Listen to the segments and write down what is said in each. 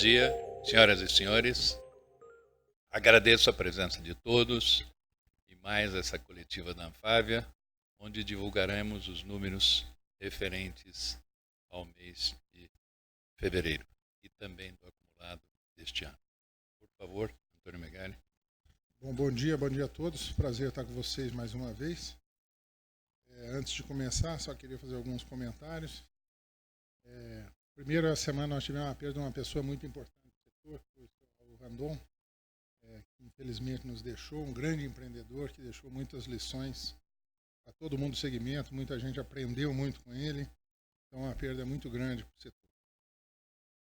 dia, senhoras e senhores. Agradeço a presença de todos e mais essa coletiva da Anfávia, onde divulgaremos os números referentes ao mês de fevereiro e também do acumulado deste ano. Por favor, Antônio Megali. Bom dia a todos. Prazer estar com vocês mais uma vez. Antes de começar, só queria fazer alguns comentários. Primeira semana nós tivemos a perda de uma pessoa muito importante do setor, que foi o Randon, que infelizmente nos deixou, um grande empreendedor que deixou muitas lições para todo mundo do segmento, muita gente aprendeu muito com ele, então a perda é muito grande para o setor.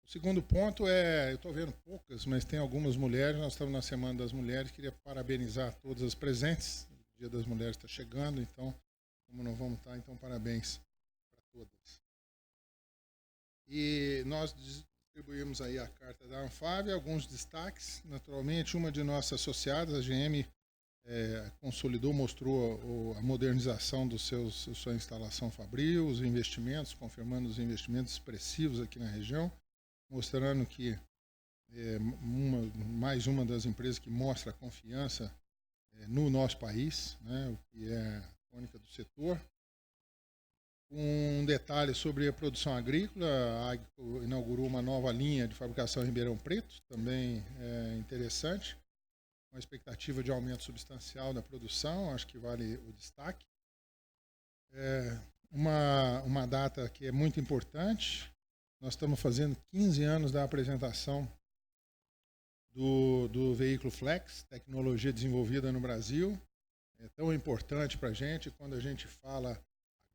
O segundo ponto eu estou vendo poucas, mas tem algumas mulheres, nós estamos na Semana das Mulheres, queria parabenizar todas as presentes, o Dia das Mulheres está chegando, então, como não vamos estar, então parabéns para todas. E nós distribuímos aí a carta da Anfávia, alguns destaques, naturalmente, uma de nossas associadas, a GM, consolidou, mostrou a modernização da sua instalação fabril, os investimentos, confirmando os investimentos expressivos aqui na região, mostrando que mais uma das empresas que mostra a confiança no nosso país, né, o que é a tônica do setor. Um detalhe sobre a produção agrícola, a Agco inaugurou uma nova linha de fabricação em Ribeirão Preto, também interessante, uma expectativa de aumento substancial da produção, acho que vale o destaque. Uma data que é muito importante, nós estamos fazendo 15 anos da apresentação do veículo Flex, tecnologia desenvolvida no Brasil, é tão importante para a gente, quando a gente fala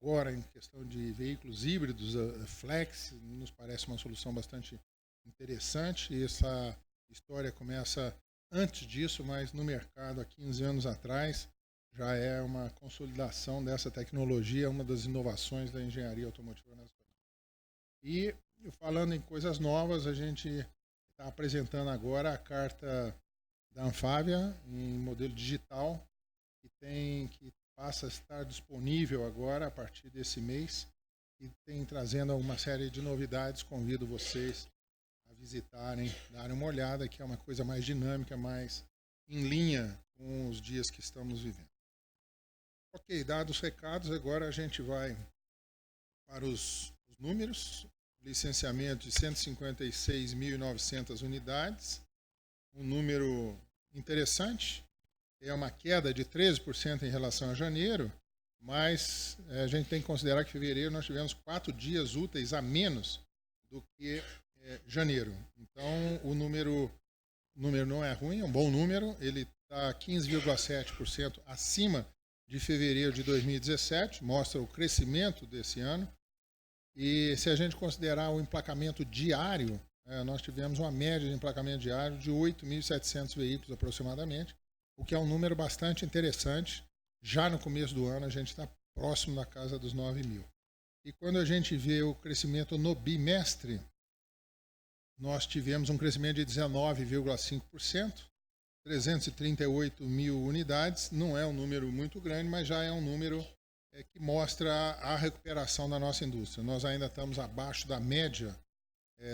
agora em questão de veículos híbridos, a Flex nos parece uma solução bastante interessante, e essa história começa antes disso, mas no mercado há 15 anos atrás já é uma consolidação dessa tecnologia, uma das inovações da engenharia automotiva nacional. E falando em coisas novas, a gente está apresentando agora a carta da Anfávia em modelo digital, que passa a estar disponível agora a partir desse mês e tem trazendo uma série de novidades. Convido vocês a visitarem, darem uma olhada, que é uma coisa mais dinâmica, mais em linha com os dias que estamos vivendo. Ok, dados os recados, agora a gente vai para os números. Licenciamento de 156.900 unidades, um número interessante, é uma queda de 13% em relação a janeiro, mas a gente tem que considerar que em fevereiro nós tivemos 4 dias úteis a menos do que janeiro. Então o número não é ruim, é um bom número, ele está 15,7% acima de fevereiro de 2017, mostra o crescimento desse ano. E se a gente considerar o emplacamento diário, nós tivemos uma média de emplacamento diário de 8.700 veículos aproximadamente, o que é um número bastante interessante. Já no começo do ano a gente está próximo da casa dos 9.000. E quando a gente vê o crescimento no bimestre, nós tivemos um crescimento de 19,5%, 338 mil unidades, não é um número muito grande, mas já é um número que mostra a recuperação da nossa indústria. Nós ainda estamos abaixo da média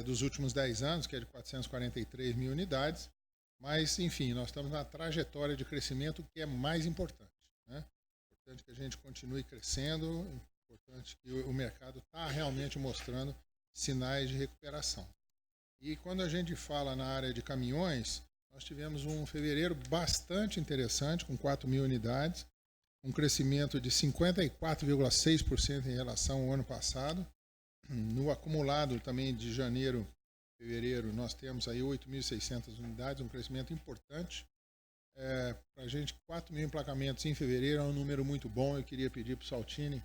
dos últimos 10 anos, que é de 443 mil unidades, mas, enfim, nós estamos na trajetória de crescimento, que é mais importante, né? Importante que a gente continue crescendo, importante que o mercado está realmente mostrando sinais de recuperação. E quando a gente fala na área de caminhões, nós tivemos um fevereiro bastante interessante, com 4.000 unidades, um crescimento de 54,6% em relação ao ano passado. No acumulado também de janeiro a fevereiro, nós temos aí 8.600 unidades, um crescimento importante. Para a gente, 4.000 emplacamentos em fevereiro é um número muito bom. Eu queria pedir para o Saltini,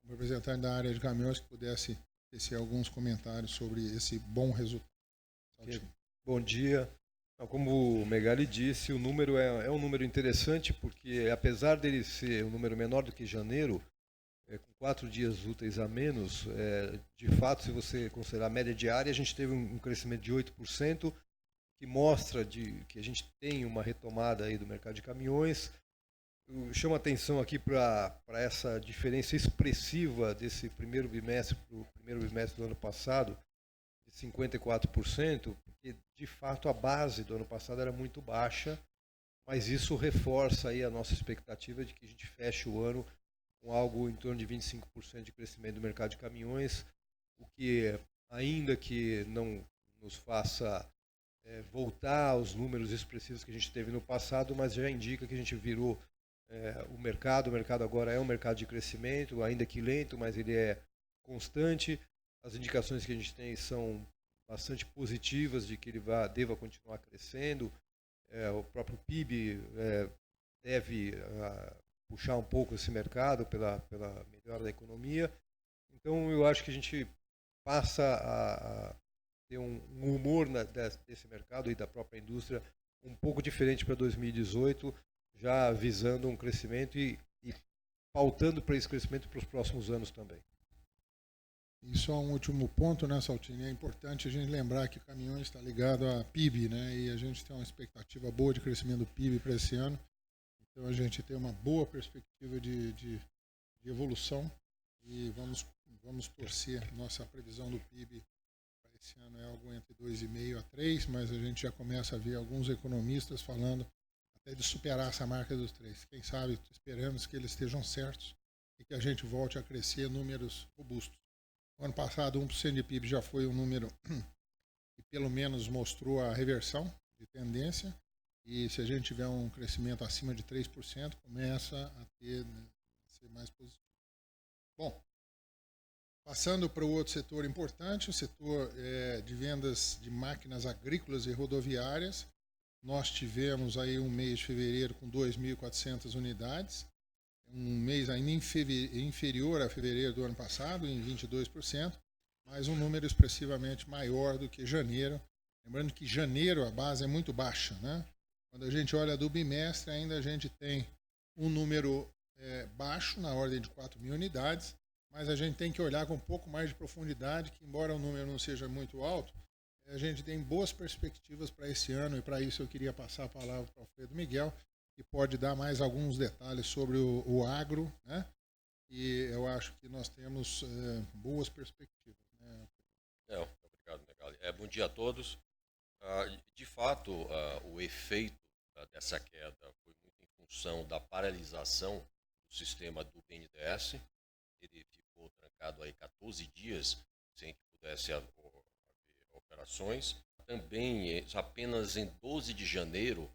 como representante da área de caminhões, que pudesse tecer alguns comentários sobre esse bom resultado. Bom dia. Como o Megali disse, o número é um número interessante, porque apesar dele ser um número menor do que janeiro, com 4 dias úteis a menos, de fato, se você considerar a média diária, a gente teve um crescimento de 8%, que mostra que a gente tem uma retomada aí do mercado de caminhões. Eu chamo a atenção aqui para essa diferença expressiva desse primeiro bimestre para o primeiro bimestre do ano passado, de 54%, porque de fato a base do ano passado era muito baixa, mas isso reforça aí a nossa expectativa de que a gente feche o ano com algo em torno de 25% de crescimento do mercado de caminhões, o que, ainda que não nos faça voltar aos números expressivos que a gente teve no passado, mas já indica que a gente virou o mercado agora é um mercado de crescimento, ainda que lento, mas ele é constante. As indicações que a gente tem são bastante positivas de que ele deva continuar crescendo. O próprio PIB deve puxar um pouco esse mercado pela melhora da economia. Então, eu acho que a gente passa a ter um humor desse mercado e da própria indústria um pouco diferente para 2018, já visando um crescimento e pautando para esse crescimento para os próximos anos também. E só um último ponto, né, Saltini? É importante a gente lembrar que caminhões está ligado a PIB, né? E a gente tem uma expectativa boa de crescimento do PIB para esse ano. Então a gente tem uma boa perspectiva de evolução e vamos torcer. Nossa previsão do PIB para esse ano é algo entre 2,5% a 3%, mas a gente já começa a ver alguns economistas falando até de superar essa marca dos 3%. Quem sabe esperamos que eles estejam certos e que a gente volte a crescer em números robustos. O ano passado, 1% de PIB já foi um número que pelo menos mostrou a reversão de tendência. E se a gente tiver um crescimento acima de 3%, começa a ser mais positivo. Bom, passando para o outro setor importante, o setor de vendas de máquinas agrícolas e rodoviárias. Nós tivemos aí um mês de fevereiro com 2.400 unidades. Um mês ainda inferior a fevereiro do ano passado, em 22%, mas um número expressivamente maior do que janeiro. Lembrando que janeiro a base é muito baixa, né? Quando a gente olha do bimestre, ainda a gente tem um número baixo, na ordem de 4.000 unidades, mas a gente tem que olhar com um pouco mais de profundidade, que embora o número não seja muito alto, a gente tem boas perspectivas para esse ano, e para isso eu queria passar a palavra para o Alfredo Miguel, que pode dar mais alguns detalhes sobre o agro, né? E eu acho que nós temos boas perspectivas, né? Obrigado, Megali. Bom dia a todos. De fato, o efeito dessa queda foi muito em função da paralisação do sistema do BNDES. Ele ficou trancado aí 14 dias sem que pudesse haver operações. Também, apenas em 12 de janeiro,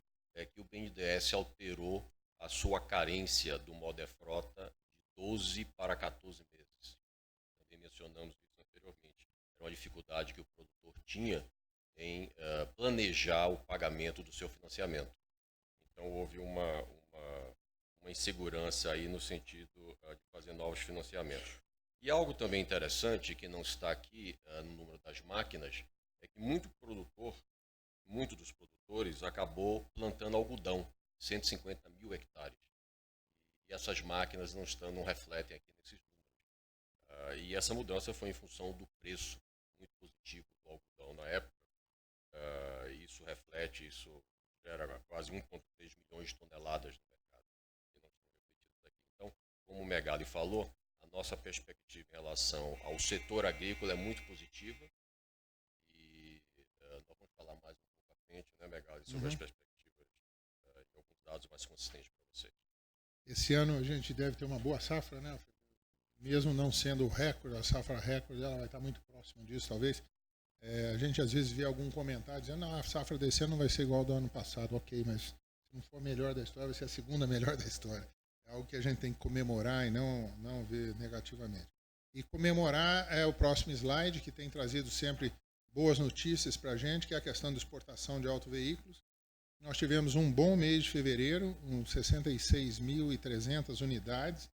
que o BNDES alterou a sua carência do Modefrota de 12 para 14 meses. Também mencionamos isso anteriormente. Era uma dificuldade que o produtor tinha em planejar o pagamento do seu financiamento. Então houve uma insegurança aí no sentido de fazer novos financiamentos. E algo também interessante, que não está aqui no número das máquinas, é que muito dos produtores acabou plantando algodão, 150 mil hectares. E essas máquinas não refletem aqui nesses números. E essa mudança foi em função do preço muito positivo do algodão na época. Isso gera quase 1,3 milhões de toneladas no mercado, que não estão refletidas aqui. Então, como o Megali falou, a nossa perspectiva em relação ao setor agrícola é muito positiva. Nós vamos falar mais um pouco à frente, né, Megali, sobre as perspectivas e alguns dados mais consistentes para vocês. Esse ano a gente deve ter uma boa safra, né? Mesmo não sendo o recorde, a safra recorde, ela vai estar muito próxima disso, talvez. A gente às vezes vê algum comentário dizendo que a safra desse ano não vai ser igual ao do ano passado. Ok, mas se não for a melhor da história, vai ser a segunda melhor da história. É algo que a gente tem que comemorar e não ver negativamente. E comemorar é o próximo slide, que tem trazido sempre boas notícias para a gente, que é a questão da exportação de autoveículos. Nós tivemos um bom mês de fevereiro, com 66.300 unidades,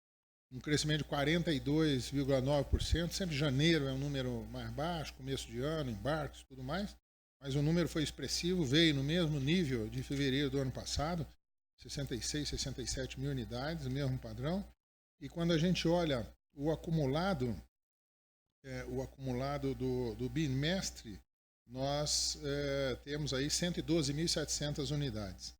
um crescimento de 42,9%. Sempre janeiro é um número mais baixo, começo de ano, embarques e tudo mais, mas o número foi expressivo, veio no mesmo nível de fevereiro do ano passado, 66, 67 mil unidades, o mesmo padrão. E quando a gente olha o acumulado do bimestre, nós temos aí 112.700 unidades.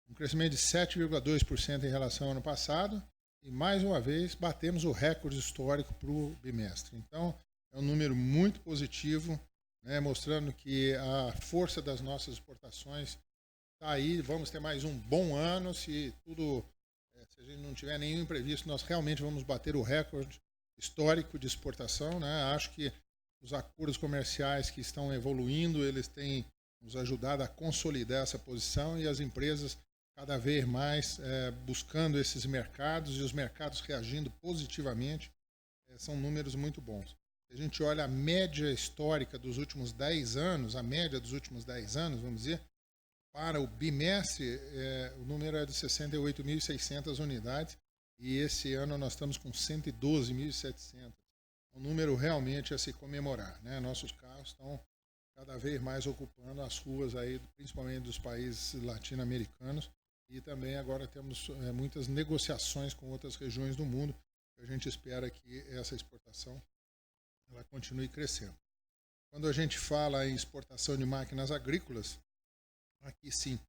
Um crescimento de 7,2% em relação ao ano passado, e mais uma vez batemos o recorde histórico para o bimestre. Então, é um número muito positivo né, mostrando que a força das nossas exportações está aí. Vamos ter mais um bom ano, se a gente não tiver nenhum imprevisto, nós realmente vamos bater o recorde histórico de exportação, né? Acho que os acordos comerciais que estão evoluindo, eles têm nos ajudado a consolidar essa posição e as empresas cada vez mais buscando esses mercados e os mercados reagindo positivamente. São números muito bons. Se a gente olha a média histórica dos últimos 10 anos, a média dos últimos 10 anos, vamos dizer, para o bimestre, o número é de 68.600 unidades e esse ano nós estamos com 112.700. Um número realmente a se comemorar, né? Nossos carros estão cada vez mais ocupando as ruas aí, principalmente dos países latino-americanos, e também agora temos muitas negociações com outras regiões do mundo. A gente espera que essa exportação ela continue crescendo. Quando a gente fala em exportação de máquinas agrícolas, aqui sim,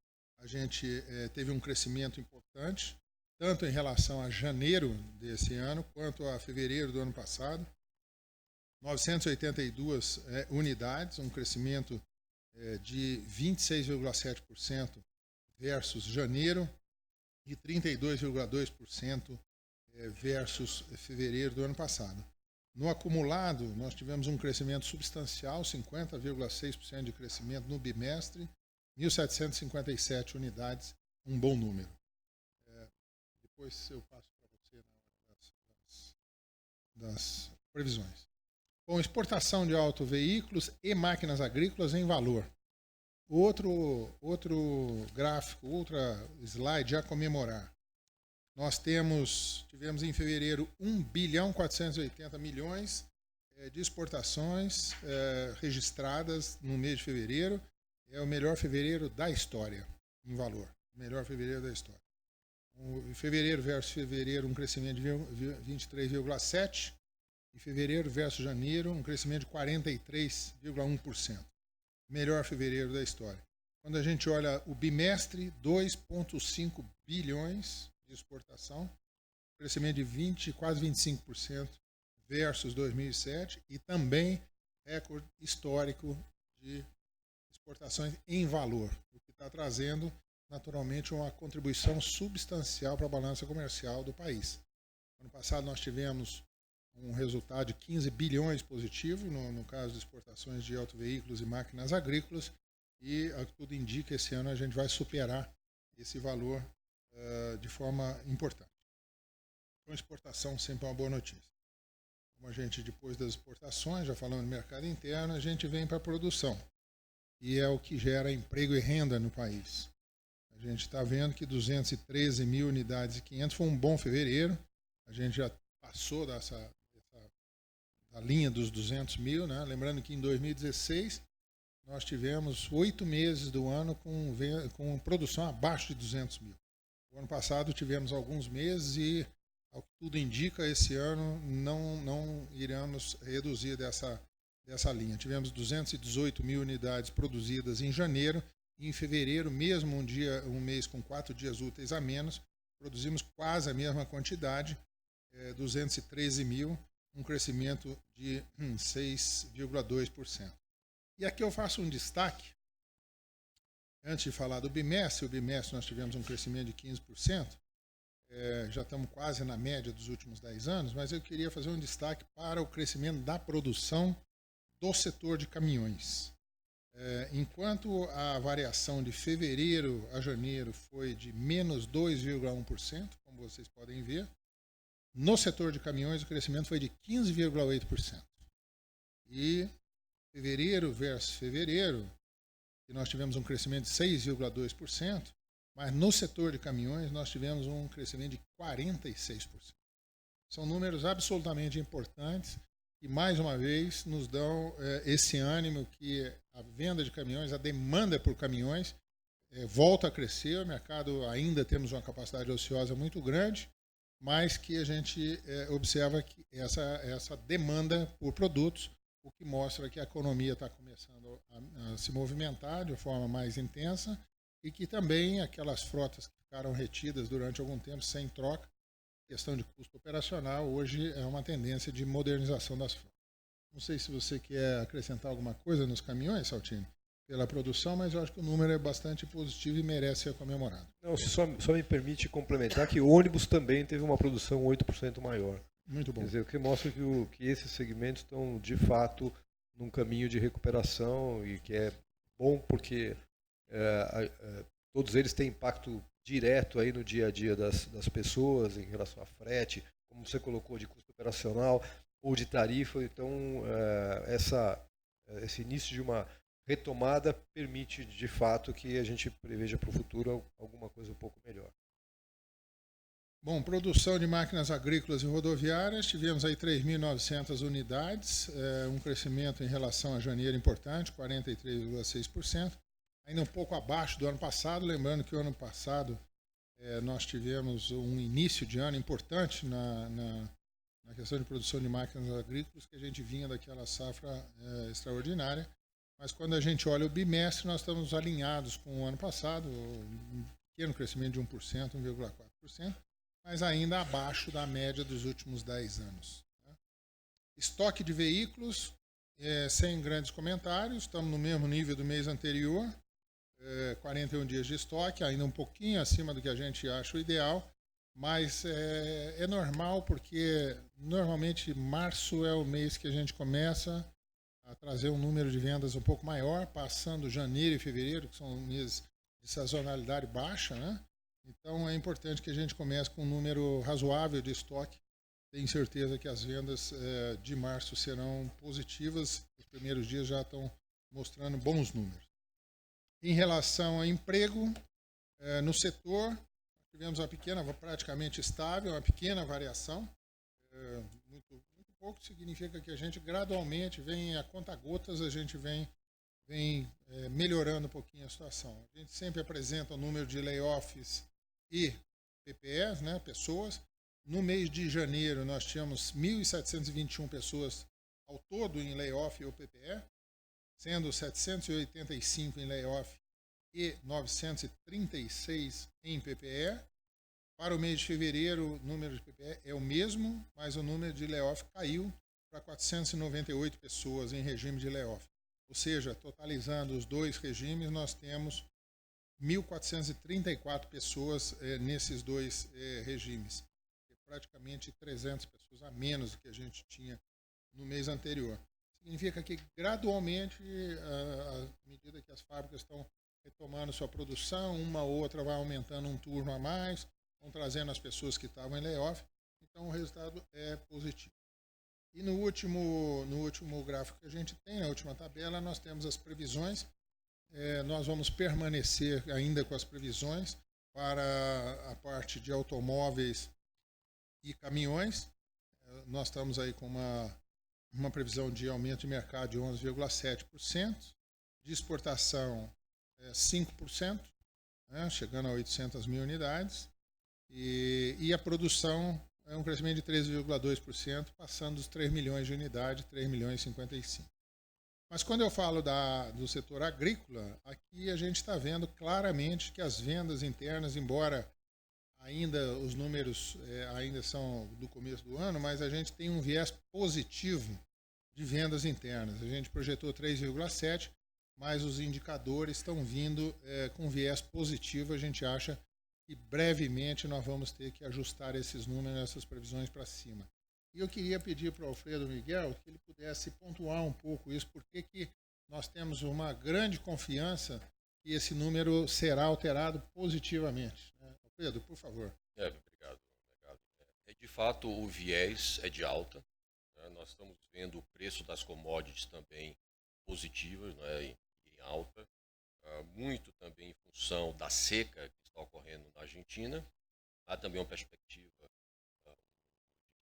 a gente teve um crescimento importante, tanto em relação a janeiro desse ano, quanto a fevereiro do ano passado. 982 unidades, um crescimento de 26,7% versus janeiro e 32,2% versus fevereiro do ano passado. No acumulado, nós tivemos um crescimento substancial, 50,6% de crescimento no bimestre, 1.757 unidades, um bom número. Depois eu passo para você das previsões. Bom, exportação de autoveículos e máquinas agrícolas em valor. Outro gráfico, outra slide a comemorar. Nós tivemos em fevereiro 1.480 bilhões de exportações registradas no mês de fevereiro. É o melhor fevereiro da história, em valor. O melhor fevereiro da história. Fevereiro versus fevereiro, um crescimento de 23,7%. Em fevereiro versus janeiro, um crescimento de 43,1%. Melhor fevereiro da história. Quando a gente olha o bimestre, 2,5 bilhões de exportação, crescimento de quase 25% versus 2007 e também recorde histórico de exportações em valor, o que está trazendo naturalmente uma contribuição substancial para a balança comercial do país. Ano passado nós tivemos um resultado de 15 bilhões positivo, no caso de exportações de autoveículos e máquinas agrícolas, e, ao que tudo indica, esse ano a gente vai superar esse valor de forma importante. Então, exportação sempre é uma boa notícia. Como a gente, depois das exportações, já falando do mercado interno, a gente vem para a produção, e é o que gera emprego e renda no país. A gente está vendo que 213 mil unidades e 500 foi um bom fevereiro, a gente já passou da linha dos 200 mil, né? Lembrando que em 2016 nós tivemos 8 meses do ano com produção abaixo de 200 mil. O ano passado tivemos alguns meses e, ao que tudo indica, esse ano não iremos reduzir dessa linha. Tivemos 218 mil unidades produzidas em janeiro e em fevereiro, mesmo um mês com 4 dias úteis a menos, produzimos quase a mesma quantidade, 213 mil, um crescimento de 6,2%. E aqui eu faço um destaque, antes de falar do bimestre. O bimestre nós tivemos um crescimento de 15%, já estamos quase na média dos últimos 10 anos, mas eu queria fazer um destaque para o crescimento da produção do setor de caminhões. Enquanto a variação de fevereiro a janeiro foi de menos 2,1%, como vocês podem ver, no setor de caminhões o crescimento foi de 15,8%. E fevereiro versus fevereiro, que nós tivemos um crescimento de 6,2%, mas no setor de caminhões nós tivemos um crescimento de 46%. São números absolutamente importantes e, mais uma vez, nos dão esse ânimo que a venda de caminhões, a demanda por caminhões volta a crescer. O mercado ainda temos uma capacidade ociosa muito grande, mas que a gente observa que essa demanda por produtos, o que mostra que a economia está começando a se movimentar de forma mais intensa e que também aquelas frotas que ficaram retidas durante algum tempo sem troca, questão de custo operacional, hoje é uma tendência de modernização das frotas. Não sei se você quer acrescentar alguma coisa nos caminhões, Saltini, pela produção, mas eu acho que o número é bastante positivo e merece ser comemorado. Não, só me permite complementar que o ônibus também teve uma produção 8% maior. Muito bom. Quer dizer, o que mostra que esses segmentos estão, de fato, num caminho de recuperação e que é bom porque todos eles têm impacto direto aí no dia a dia das pessoas em relação a frete, como você colocou, de custo operacional ou de tarifa. Então, esse início de uma retomada permite, de fato, que a gente preveja para o futuro alguma coisa um pouco melhor. Bom, produção de máquinas agrícolas e rodoviárias, tivemos aí 3.900 unidades, um crescimento em relação a janeiro importante, 43,6%, ainda um pouco abaixo do ano passado, lembrando que o ano passado nós tivemos um início de ano importante na questão de produção de máquinas agrícolas, que a gente vinha daquela safra extraordinária, mas quando a gente olha o bimestre, nós estamos alinhados com o ano passado, um pequeno crescimento de 1%, 1,4%, mas ainda abaixo da média dos últimos 10 anos. Estoque de veículos, sem grandes comentários, estamos no mesmo nível do mês anterior, 41 dias de estoque, ainda um pouquinho acima do que a gente acha o ideal, mas é normal porque normalmente março é o mês que a gente começa a trazer um número de vendas um pouco maior, passando janeiro e fevereiro, que são meses de sazonalidade baixa, né? Então é importante que a gente comece com um número razoável de estoque. Tenho certeza que as vendas de março serão positivas. Os primeiros dias já estão mostrando bons números. Em relação a emprego, no setor, tivemos uma pequena, praticamente estável, uma pequena variação. Muito pouco, significa que a gente gradualmente vem, a conta-gotas, a gente vem melhorando um pouquinho a situação. A gente sempre apresenta o número de layoffs e PPEs, né, pessoas. No mês de janeiro, nós tínhamos 1.721 pessoas ao todo em layoff ou PPE, sendo 785 em layoff e 936 em PPE. Para o mês de fevereiro, o número de PPE é o mesmo, mas o número de layoff caiu para 498 pessoas em regime de layoff. Ou seja, totalizando os dois regimes, nós temos 1.434 pessoas nesses dois regimes. Praticamente 300 pessoas a menos do que a gente tinha no mês anterior. Significa que, gradualmente, à medida que as fábricas estão retomando sua produção, uma ou outra vai aumentando um turno a mais, vão trazendo as pessoas que estavam em layoff, então o resultado é positivo. E no último gráfico que a gente tem, na última tabela, nós temos as previsões. Nós vamos permanecer ainda com as previsões para a parte de automóveis e caminhões. Nós estamos aí com uma previsão de aumento de mercado de 11,7%, de exportação 5%, né, chegando a 800 mil unidades, e a produção é um crescimento de 13,2%, passando dos 3 milhões de unidades, 3 milhões e 55. Mas quando eu falo do setor agrícola, aqui a gente está vendo claramente que as vendas internas, embora ainda os números ainda são do começo do ano, mas a gente tem um viés positivo de vendas internas. A gente projetou 3,7%, mas os indicadores estão vindo com viés positivo. A gente acha que brevemente nós vamos ter que ajustar esses números, essas previsões para cima. E eu queria pedir para o Alfredo Miguel que ele pudesse pontuar um pouco isso, porque que nós temos uma grande confiança que esse número será alterado positivamente. Alfredo, por favor. Obrigado. De fato, o viés é de alta. Né? Nós estamos vendo o preço das commodities também positivas, né? em alta. Muito também em função da seca que está ocorrendo na Argentina. Há também uma perspectiva de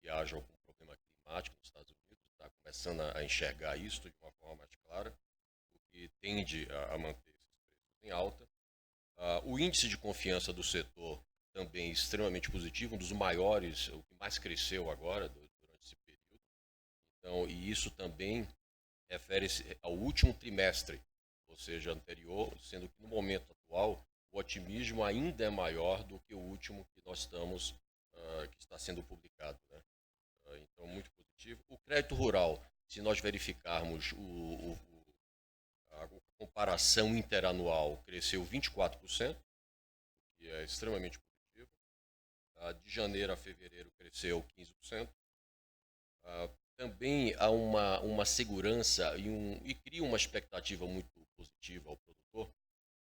que haja algum problema climático nos Estados Unidos. Está começando a enxergar isso de uma forma mais clara, o que tende a manter esses preços em alta. O índice de confiança do setor também extremamente positivo, um dos maiores, o que mais cresceu agora durante esse período. Então, e isso também refere-se ao último trimestre, ou seja, anterior, sendo que no momento atual o otimismo ainda é maior do que o último que nós estamos, que está sendo publicado, né? Então, muito positivo. O crédito rural se nós verificarmos a comparação interanual, cresceu 24%, que é extremamente positivo. De janeiro a fevereiro cresceu 15%. Também há uma segurança e cria uma expectativa muito positiva ao produtor,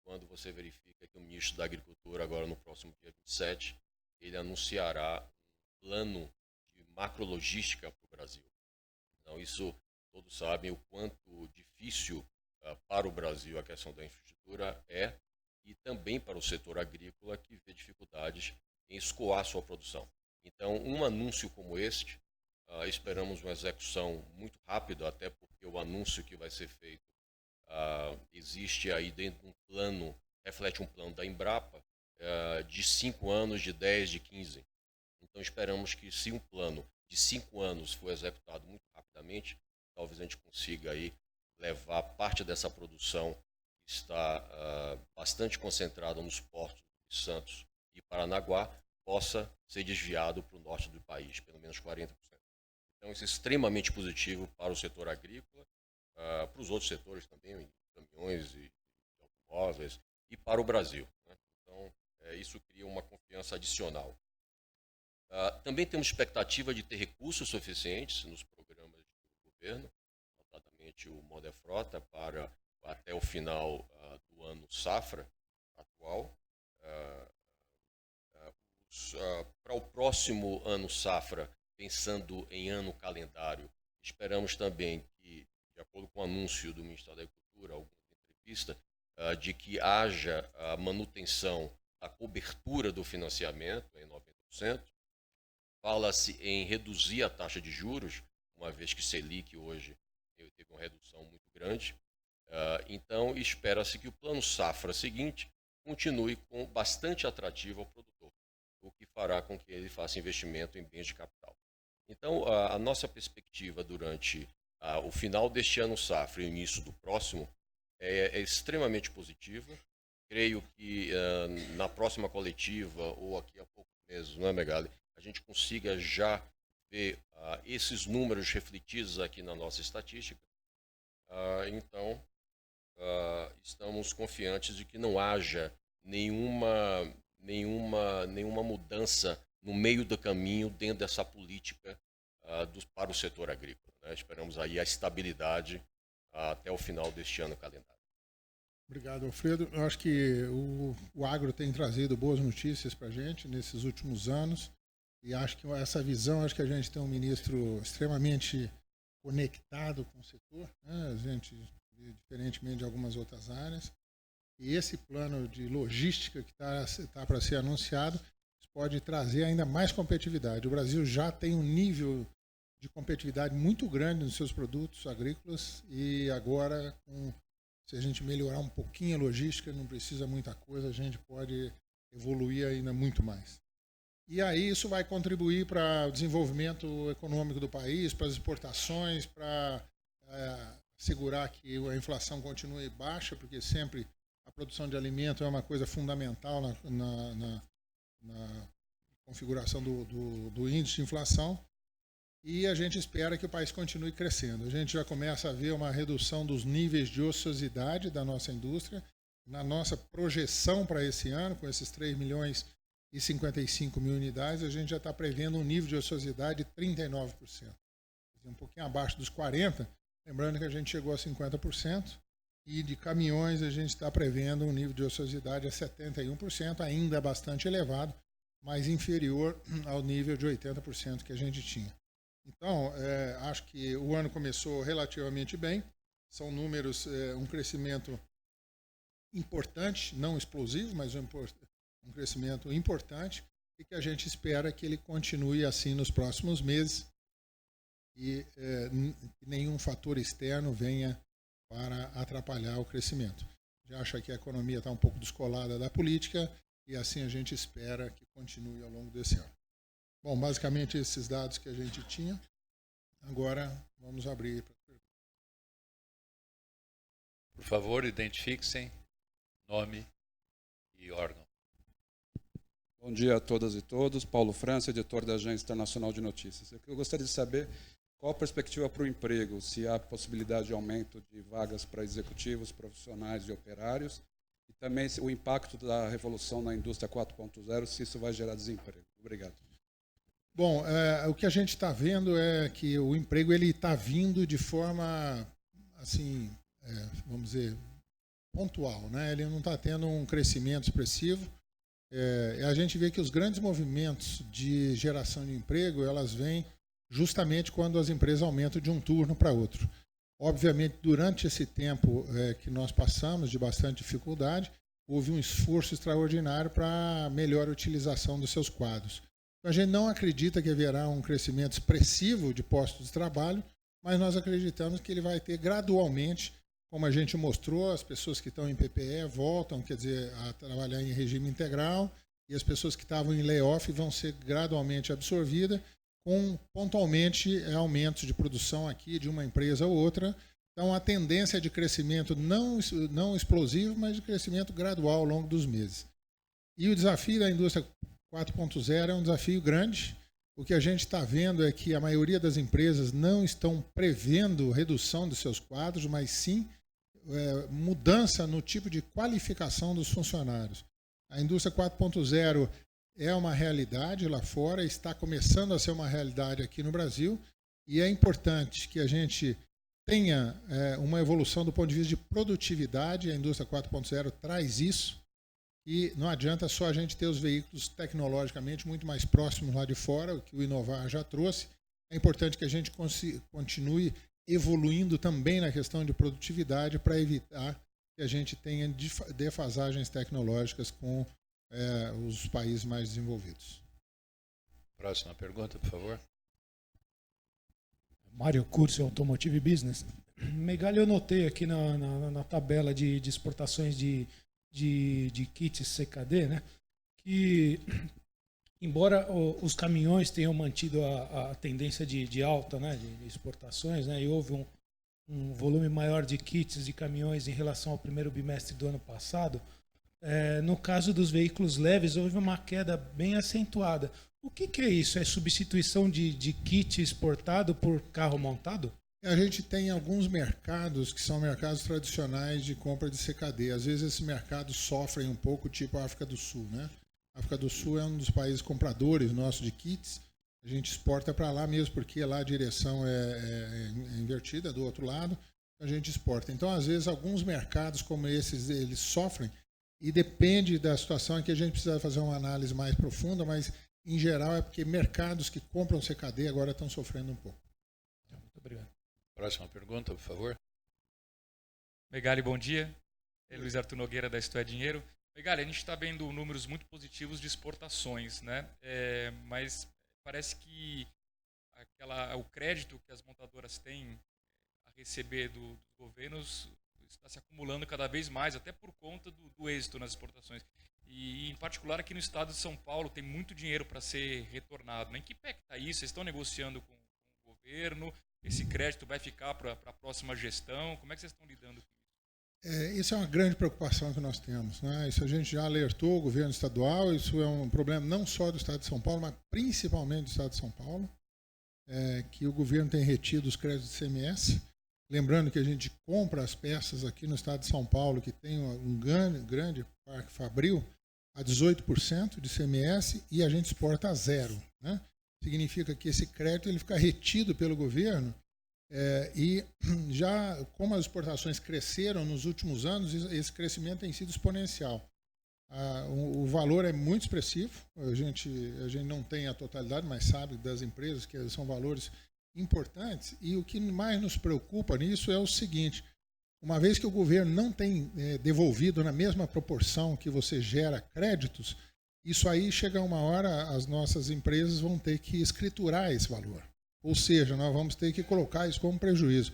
quando você verifica que o ministro da Agricultura, agora no próximo dia 27, ele anunciará um plano de macrologística para o Brasil. Então, isso todos sabem o quanto difícil para o Brasil a questão da infraestrutura é, e também para o setor agrícola, que vê dificuldades em escoar sua produção. Então, um anúncio como este, esperamos uma execução muito rápida, até porque o anúncio que vai ser feito existe aí dentro de um plano, reflete um plano da Embrapa, de 5 anos, de 10, de 15. Então esperamos que, se um plano de 5 anos for executado muito rapidamente, talvez a gente consiga aí levar parte dessa produção que está bastante concentrada nos portos de Santos e Paranaguá, possa ser desviado para o norte do país, pelo menos 40%. Então isso é extremamente positivo para o setor agrícola, para os outros setores também, caminhões e automóveis, e para o Brasil, né? Então, isso cria uma confiança adicional. Também temos expectativa de ter recursos suficientes nos programas do governo, notadamente o Moderfrota, para até o final do ano safra atual. Para o próximo ano safra, pensando em ano calendário, esperamos também que, de acordo com o anúncio do Ministério da Agricultura, alguma entrevista, de que haja a manutenção da cobertura do financiamento em 90%. Fala-se em reduzir a taxa de juros, uma vez que Selic hoje teve uma redução muito grande. Então, espera-se que o plano safra seguinte continue com bastante atrativo ao produtor, o que fará com que ele faça investimento em bens de capital. Então, a nossa perspectiva durante o final deste ano safra e o início do próximo é extremamente positiva. Creio que na próxima coletiva, ou aqui a poucos meses, não é, Megali, a gente consiga já ver esses números refletidos aqui na nossa estatística. Então, estamos confiantes de que não haja nenhuma mudança no meio do caminho dentro dessa política para o setor agrícola, né? Esperamos aí a estabilidade até o final deste ano calendário. Obrigado, Alfredo. Eu acho que o agro tem trazido boas notícias para a gente nesses últimos anos, e acho que essa visão, acho que a gente tem um ministro extremamente conectado com o setor, né? A gente, diferentemente de algumas outras áreas, e esse plano de logística que está para ser anunciado pode trazer ainda mais competitividade. O Brasil já tem um nível de competitividade muito grande nos seus produtos agrícolas, e agora, se a gente melhorar um pouquinho a logística, não precisa muita coisa, a gente pode evoluir ainda muito mais. E aí isso vai contribuir para o desenvolvimento econômico do país, para as exportações, para assegurar que a inflação continue baixa, porque sempre a produção de alimento é uma coisa fundamental na configuração do índice de inflação. E a gente espera que o país continue crescendo. A gente já começa a ver uma redução dos níveis de ociosidade da nossa indústria. Na nossa projeção para esse ano, com esses 3 milhões e 55 mil unidades, a gente já está prevendo um nível de ociosidade de 39%. Um pouquinho abaixo dos 40%, lembrando que a gente chegou a 50%, e de caminhões a gente está prevendo um nível de ociosidade a 71%, ainda bastante elevado, mas inferior ao nível de 80% que a gente tinha. Então, acho que o ano começou relativamente bem, são números, um crescimento importante, não explosivo, mas um crescimento importante, e que a gente espera que ele continue assim nos próximos meses, e que nenhum fator externo venha para atrapalhar o crescimento. Já acha que a economia está um pouco descolada da política, e assim a gente espera que continue ao longo desse ano. Bom, basicamente esses dados que a gente tinha. Agora vamos abrir para perguntas. Por favor, identifiquem nome e órgão. Bom dia a todas e todos. Paulo França, editor da Agência Internacional de Notícias. Eu gostaria de saber qual a perspectiva para o emprego? Se há possibilidade de aumento de vagas para executivos, profissionais e operários? E também o impacto da revolução na indústria 4.0, se isso vai gerar desemprego. Obrigado. Bom, o que a gente está vendo é que o emprego ele está vindo de forma, assim, vamos dizer, pontual, né? Ele não está tendo um crescimento expressivo. A gente vê que os grandes movimentos de geração de emprego, elas vêm justamente quando as empresas aumentam de um turno para outro. Obviamente, durante esse tempo que nós passamos de bastante dificuldade, houve um esforço extraordinário para melhor utilização dos seus quadros. A gente não acredita que haverá um crescimento expressivo de postos de trabalho, mas nós acreditamos que ele vai ter gradualmente, como a gente mostrou, as pessoas que estão em PPE voltam, quer dizer, a trabalhar em regime integral, e as pessoas que estavam em layoff vão ser gradualmente absorvidas, com pontualmente aumentos de produção aqui de uma empresa ou outra. Então, a tendência de crescimento não explosivo, mas de crescimento gradual ao longo dos meses. E o desafio da indústria 4.0 é um desafio grande. O que a gente está vendo é que a maioria das empresas não estão prevendo redução dos seus quadros, mas sim mudança no tipo de qualificação dos funcionários. A indústria 4.0 é uma realidade lá fora, está começando a ser uma realidade aqui no Brasil, e é importante que a gente tenha uma evolução do ponto de vista de produtividade. A indústria 4.0 traz isso. E não adianta só a gente ter os veículos tecnologicamente muito mais próximos lá de fora, o que o Inovar já trouxe. É importante que a gente continue evoluindo também na questão de produtividade para evitar que a gente tenha defasagens tecnológicas com os países mais desenvolvidos. Próxima pergunta, por favor. Mário Curcio, Automotive Business. Megali, eu notei aqui na tabela de exportações de kits CKD, né, que embora os caminhões tenham mantido a tendência de alta, né, de exportações, né, e houve um volume maior de kits de caminhões em relação ao primeiro bimestre do ano passado, no caso dos veículos leves houve uma queda bem acentuada. O que é isso? É substituição de kit exportado por carro montado? A gente tem alguns mercados que são mercados tradicionais de compra de CKD. Às vezes esses mercados sofrem um pouco, tipo a África do Sul, né? A África do Sul é um dos países compradores nossos de kits. A gente exporta para lá mesmo porque lá a direção é invertida, do outro lado, a gente exporta. Então, às vezes, alguns mercados como esses, eles sofrem, e depende da situação em que a gente precisa fazer uma análise mais profunda, mas, em geral, é porque mercados que compram CKD agora estão sofrendo um pouco. Muito obrigado. Próxima pergunta, por favor. Megali, bom dia. Luiz Arthur Nogueira, da Isto é Dinheiro. Megali, a gente está vendo números muito positivos de exportações, né? Mas parece que o crédito que as montadoras têm a receber dos governos está se acumulando cada vez mais, até por conta do êxito nas exportações. E, em particular, aqui no estado de São Paulo, tem muito dinheiro para ser retornado. Em que pé está isso? Vocês estão negociando com o governo? Esse crédito vai ficar para a próxima gestão? Como é que vocês estão lidando com isso? Isso é uma grande preocupação que nós temos, né? Isso a gente já alertou o governo estadual, isso é um problema não só do estado de São Paulo, mas principalmente do estado de São Paulo, que o governo tem retido os créditos de CMS. Lembrando que a gente compra as peças aqui no estado de São Paulo, que tem um grande parque fabril, a 18% de CMS, e a gente exporta a 0%, né? Significa que esse crédito ele fica retido pelo governo, e já como as exportações cresceram nos últimos anos, esse crescimento tem sido exponencial. O valor é muito expressivo, a gente não tem a totalidade, mas sabe das empresas que são valores importantes, e o que mais nos preocupa nisso é o seguinte: uma vez que o governo não tem devolvido na mesma proporção que você gera créditos, isso aí chega uma hora, as nossas empresas vão ter que escriturar esse valor. Ou seja, nós vamos ter que colocar isso como prejuízo.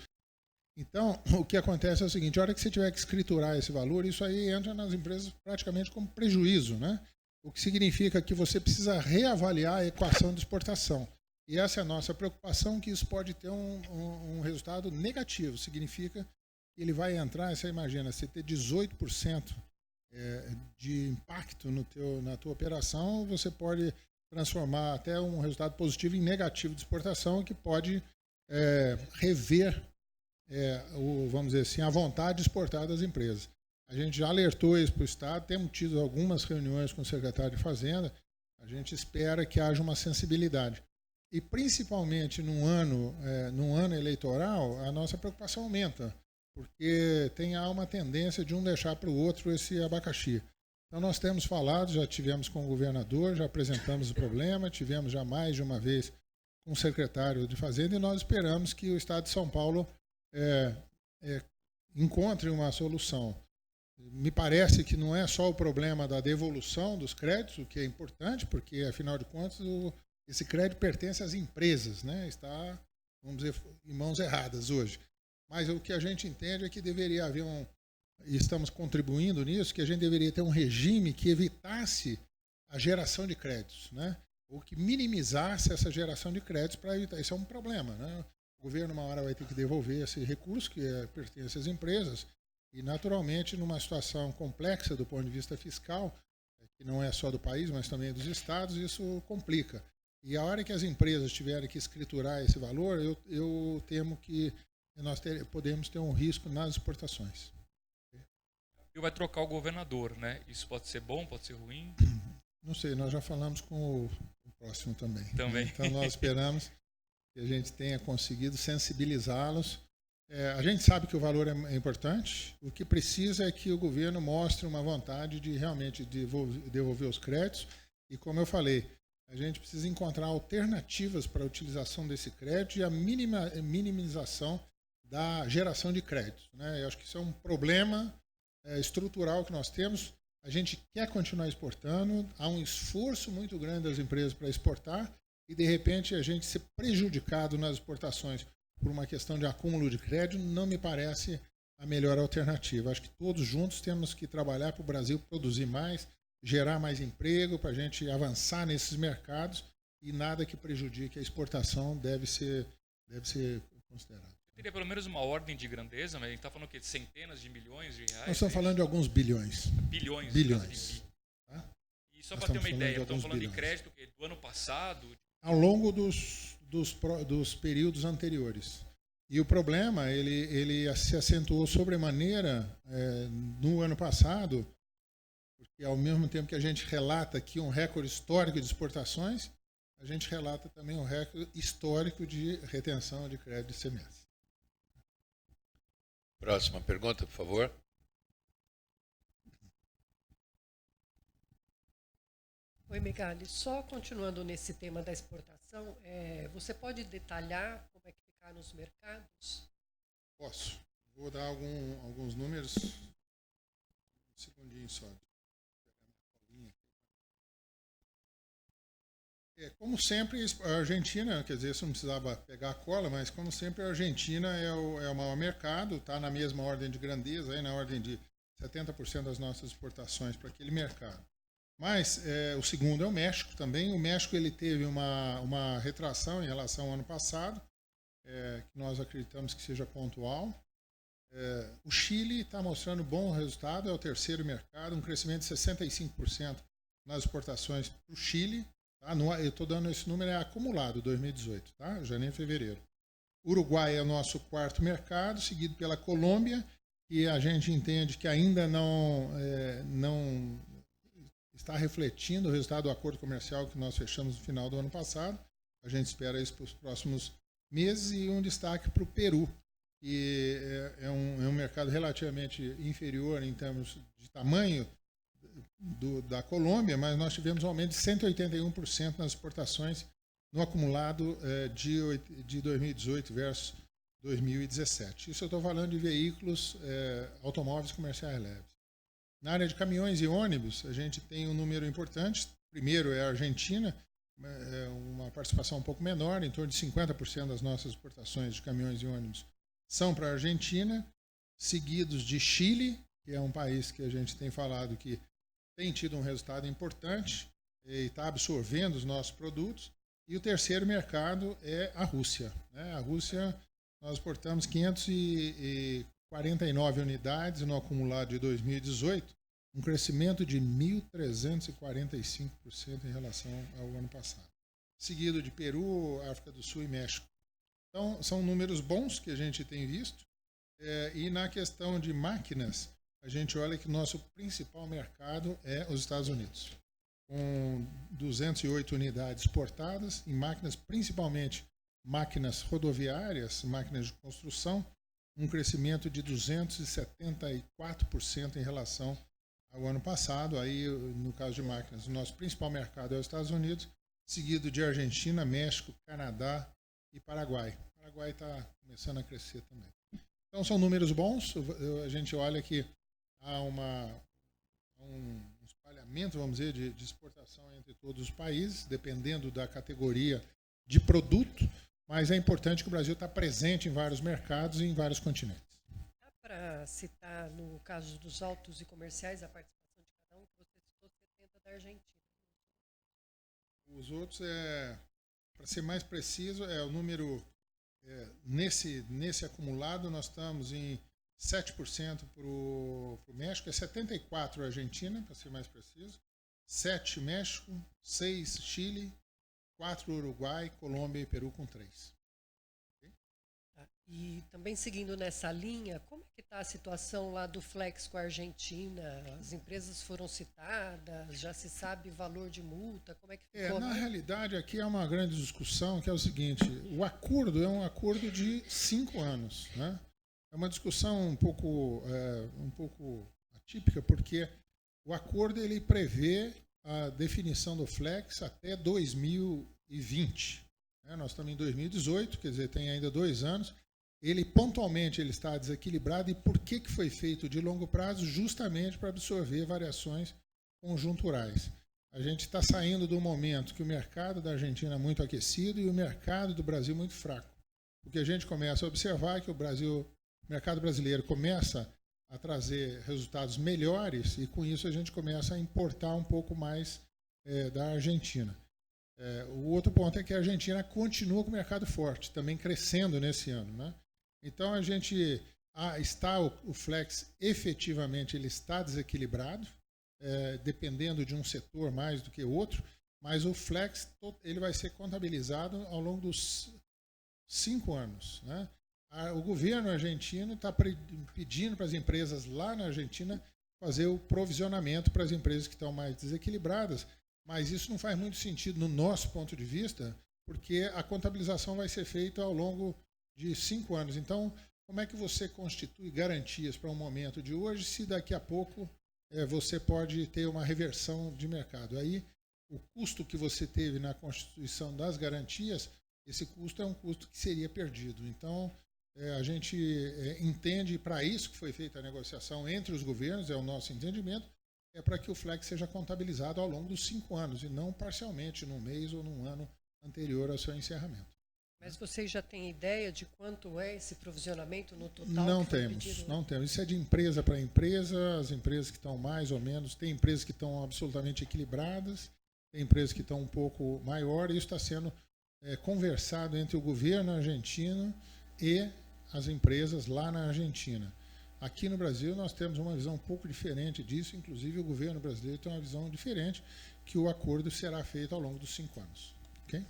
Então, o que acontece é o seguinte: a hora que você tiver que escriturar esse valor, isso aí entra nas empresas praticamente como prejuízo, né? O que significa que você precisa reavaliar a equação de exportação. E essa é a nossa preocupação, que isso pode ter um resultado negativo. Significa que ele vai entrar, você imagina, você ter 18% de impacto na tua operação, você pode transformar até um resultado positivo em negativo de exportação, que pode rever, vamos dizer assim, a vontade de exportar das empresas. A gente já alertou isso para o Estado, temos tido algumas reuniões com o secretário de Fazenda, a gente espera que haja uma sensibilidade. E principalmente num ano eleitoral, a nossa preocupação aumenta, porque há uma tendência de um deixar para o outro esse abacaxi. Então nós temos falado, já tivemos com o governador, já apresentamos o problema, tivemos já mais de uma vez com o secretário de Fazenda e nós esperamos que o Estado de São Paulo encontre uma solução. Me parece que não é só o problema da devolução dos créditos, o que é importante, porque, afinal de contas, esse crédito pertence às empresas, né? Está, vamos dizer, em mãos erradas hoje. Mas o que a gente entende é que deveria haver e estamos contribuindo nisso, que a gente deveria ter um regime que evitasse a geração de créditos, né? Ou que minimizasse essa geração de créditos para evitar. Isso é um problema, né? O governo, uma hora, vai ter que devolver esse recurso que pertence às empresas. E, naturalmente, numa situação complexa do ponto de vista fiscal, que não é só do país, mas também dos estados, isso complica. E a hora que as empresas tiverem que escriturar esse valor, eu temo que nós podemos ter um risco nas exportações. E vai trocar o governador, né? Isso pode ser bom, pode ser ruim? Não sei, nós já falamos com o próximo também. Também. Então, nós esperamos que a gente tenha conseguido sensibilizá-los. A gente sabe que o valor é importante, o que precisa é que o governo mostre uma vontade de realmente devolver os créditos e, como eu falei, a gente precisa encontrar alternativas para a utilização desse crédito e a minimização da geração de créditos, né? Eu acho que isso é um problema estrutural que nós temos. A gente quer continuar exportando, há um esforço muito grande das empresas para exportar e, de repente, a gente ser prejudicado nas exportações por uma questão de acúmulo de crédito, não me parece a melhor alternativa. Acho que todos juntos temos que trabalhar para o Brasil produzir mais, gerar mais emprego, para a gente avançar nesses mercados e nada que prejudique a exportação deve ser considerado. Teria pelo menos uma ordem de grandeza, mas a gente está falando de centenas de milhões de reais? Nós estamos falando de alguns bilhões. Bilhões. Tá? E só para ter uma ideia, estamos falando de crédito do ano passado? Ao longo dos períodos anteriores. E o problema, ele se acentuou sobremaneira no ano passado, porque ao mesmo tempo que a gente relata aqui um recorde histórico de exportações, a gente relata também um recorde histórico de retenção de crédito de ICMS. Próxima pergunta, por favor. Oi, Megali. Só continuando nesse tema da exportação, você pode detalhar como é que ficaram os mercados? Posso. Vou dar alguns números. Um segundinho só. Como sempre, a Argentina, quer dizer, você não precisava pegar a cola, mas como sempre a Argentina é o maior mercado, está na mesma ordem de grandeza, aí na ordem de 70% das nossas exportações para aquele mercado. Mas o segundo é o México também. O México ele teve uma retração em relação ao ano passado, que nós acreditamos que seja pontual. O Chile está mostrando bom resultado, é o terceiro mercado, um crescimento de 65% nas exportações para o Chile. Tá? Eu estou dando esse número acumulado, 2018, tá? Janeiro e fevereiro. Uruguai é o nosso quarto mercado, seguido pela Colômbia, que a gente entende que ainda não está refletindo o resultado do acordo comercial que nós fechamos no final do ano passado. A gente espera isso para os próximos meses. E um destaque para o Peru, que é um mercado relativamente inferior em termos de tamanho da Colômbia, mas nós tivemos um aumento de 181% nas exportações no acumulado de 2018 versus 2017. Isso eu estou falando de veículos, automóveis comerciais leves. Na área de caminhões e ônibus, a gente tem um número importante. Primeiro é a Argentina, uma participação um pouco menor, em torno de 50% das nossas exportações de caminhões e ônibus são para a Argentina, seguidos de Chile, que é um país que a gente tem falado que tem tido um resultado importante e está absorvendo os nossos produtos. E o terceiro mercado é a Rússia. A Rússia, nós exportamos 549 unidades no acumulado de 2018, um crescimento de 1.345% em relação ao ano passado. Seguido de Peru, África do Sul e México. Então, são números bons que a gente tem visto. E na questão de máquinas, a gente olha que o nosso principal mercado é os Estados Unidos, com 208 unidades exportadas em máquinas, principalmente máquinas rodoviárias, máquinas de construção, um crescimento de 274% em relação ao ano passado. Aí, no caso de máquinas, o nosso principal mercado é os Estados Unidos, seguido de Argentina, México, Canadá e Paraguai. O Paraguai está começando a crescer também. Então, são números bons. A gente olha que há um espalhamento, vamos dizer, de exportação entre todos os países, dependendo da categoria de produto, mas é importante que o Brasil está presente em vários mercados e em vários continentes. Dá para citar, no caso dos autos e comerciais, a participação de cada um, que você citou 70 da Argentina. Os outros, para ser mais preciso, o número, nesse acumulado, nós estamos em 7% para o México, 74% a Argentina, para ser mais preciso, 7% México, 6% Chile, 4% Uruguai, Colômbia e Peru com 3%. E também seguindo nessa linha, como é que está a situação lá do Flex com a Argentina? As empresas foram citadas, já se sabe valor de multa, como é que ficou? Na realidade, aqui é uma grande discussão, que é o seguinte: o acordo é um acordo de 5 anos, né? É uma discussão um pouco atípica, porque o acordo ele prevê a definição do Flex até 2020. Né? Nós estamos em 2018, quer dizer, tem ainda 2 anos. Ele pontualmente ele está desequilibrado. E por que foi feito de longo prazo? Justamente para absorver variações conjunturais. A gente está saindo do momento que o mercado da Argentina é muito aquecido e o mercado do Brasil muito fraco. O que a gente começa a observar é que o mercado brasileiro começa a trazer resultados melhores e, com isso, a gente começa a importar um pouco mais da Argentina. O outro ponto é que a Argentina continua com o mercado forte, também crescendo nesse ano, né? Então, o Flex efetivamente ele está desequilibrado, dependendo de um setor mais do que outro, mas o Flex ele vai ser contabilizado ao longo dos 5 anos, né? O governo argentino está pedindo para as empresas lá na Argentina fazer o provisionamento para as empresas que estão mais desequilibradas, mas isso não faz muito sentido no nosso ponto de vista, porque a contabilização vai ser feita ao longo de 5 anos. Então, como é que você constitui garantias para um momento de hoje, se daqui a pouco você pode ter uma reversão de mercado? Aí, o custo que você teve na constituição das garantias, esse custo é um custo que seria perdido. Então, a gente entende, para isso que foi feita a negociação entre os governos, é o nosso entendimento, para que o Flex seja contabilizado ao longo dos 5 anos, e não parcialmente, num mês ou num ano anterior ao seu encerramento. Mas vocês já têm ideia de quanto é esse provisionamento no total? Não temos. Isso é de empresa para empresa, as empresas que estão mais ou menos, tem empresas que estão absolutamente equilibradas, tem empresas que estão um pouco maior, e isso está sendo conversado entre o governo argentino e as empresas lá na Argentina. Aqui no Brasil nós temos uma visão um pouco diferente disso, inclusive o governo brasileiro tem uma visão diferente, que o acordo será feito ao longo dos 5 anos. Okay?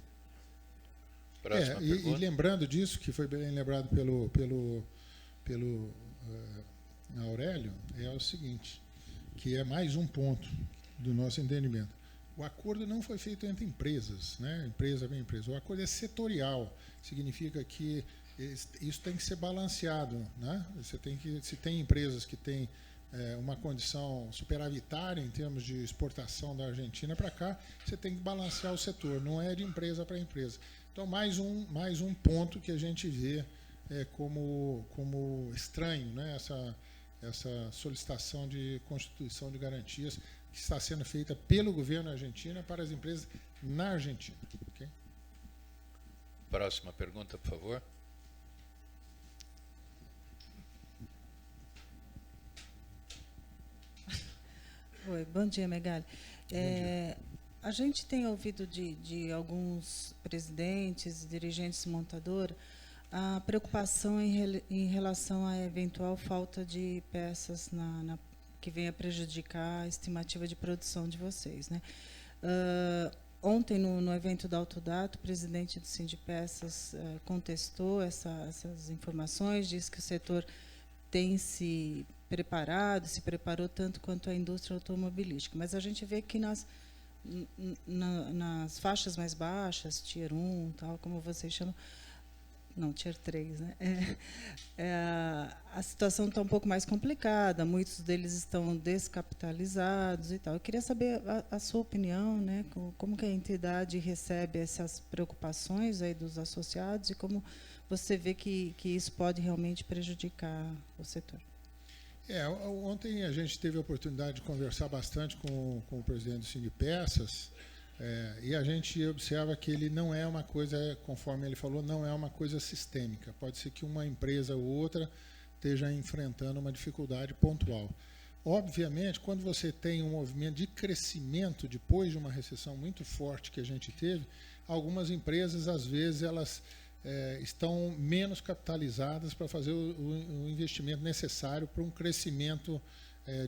E lembrando disso, que foi bem lembrado pelo Aurélio, é o seguinte, que é mais um ponto do nosso entendimento. O acordo não foi feito entre empresas, né? Empresa com empresa. O acordo é setorial, significa que isso tem que ser balanceado, né? Se tem empresas que têm uma condição superavitária em termos de exportação da Argentina para cá, você tem que balancear o setor, não é de empresa para empresa. Então, mais um ponto que a gente vê como estranho, né? Essa solicitação de constituição de garantias que está sendo feita pelo governo argentino para as empresas na Argentina. Okay? Próxima pergunta, por favor. Oi, bom dia, Megali. A gente tem ouvido de alguns presidentes, dirigentes montadoras, a preocupação em relação à eventual falta de peças que venha prejudicar a estimativa de produção de vocês, né? Ontem, no evento da Autodata, o presidente do Sindipeças contestou essas informações, disse que o setor tem se preparou tanto quanto a indústria automobilística. Mas a gente vê que nas faixas mais baixas, Tier 1, tal, como vocês chamam, não, Tier 3, né? A situação está um pouco mais complicada, muitos deles estão descapitalizados e tal. Eu queria saber a sua opinião, né? Como que a entidade recebe essas preocupações aí dos associados e como você vê que isso pode realmente prejudicar o setor. Ontem a gente teve a oportunidade de conversar bastante com o presidente do Sindipeças, e a gente observa que ele não é uma coisa, conforme ele falou, não é uma coisa sistêmica. Pode ser que uma empresa ou outra esteja enfrentando uma dificuldade pontual. Obviamente, quando você tem um movimento de crescimento depois de uma recessão muito forte que a gente teve, algumas empresas, às vezes, elas estão menos capitalizadas para fazer o investimento necessário para um crescimento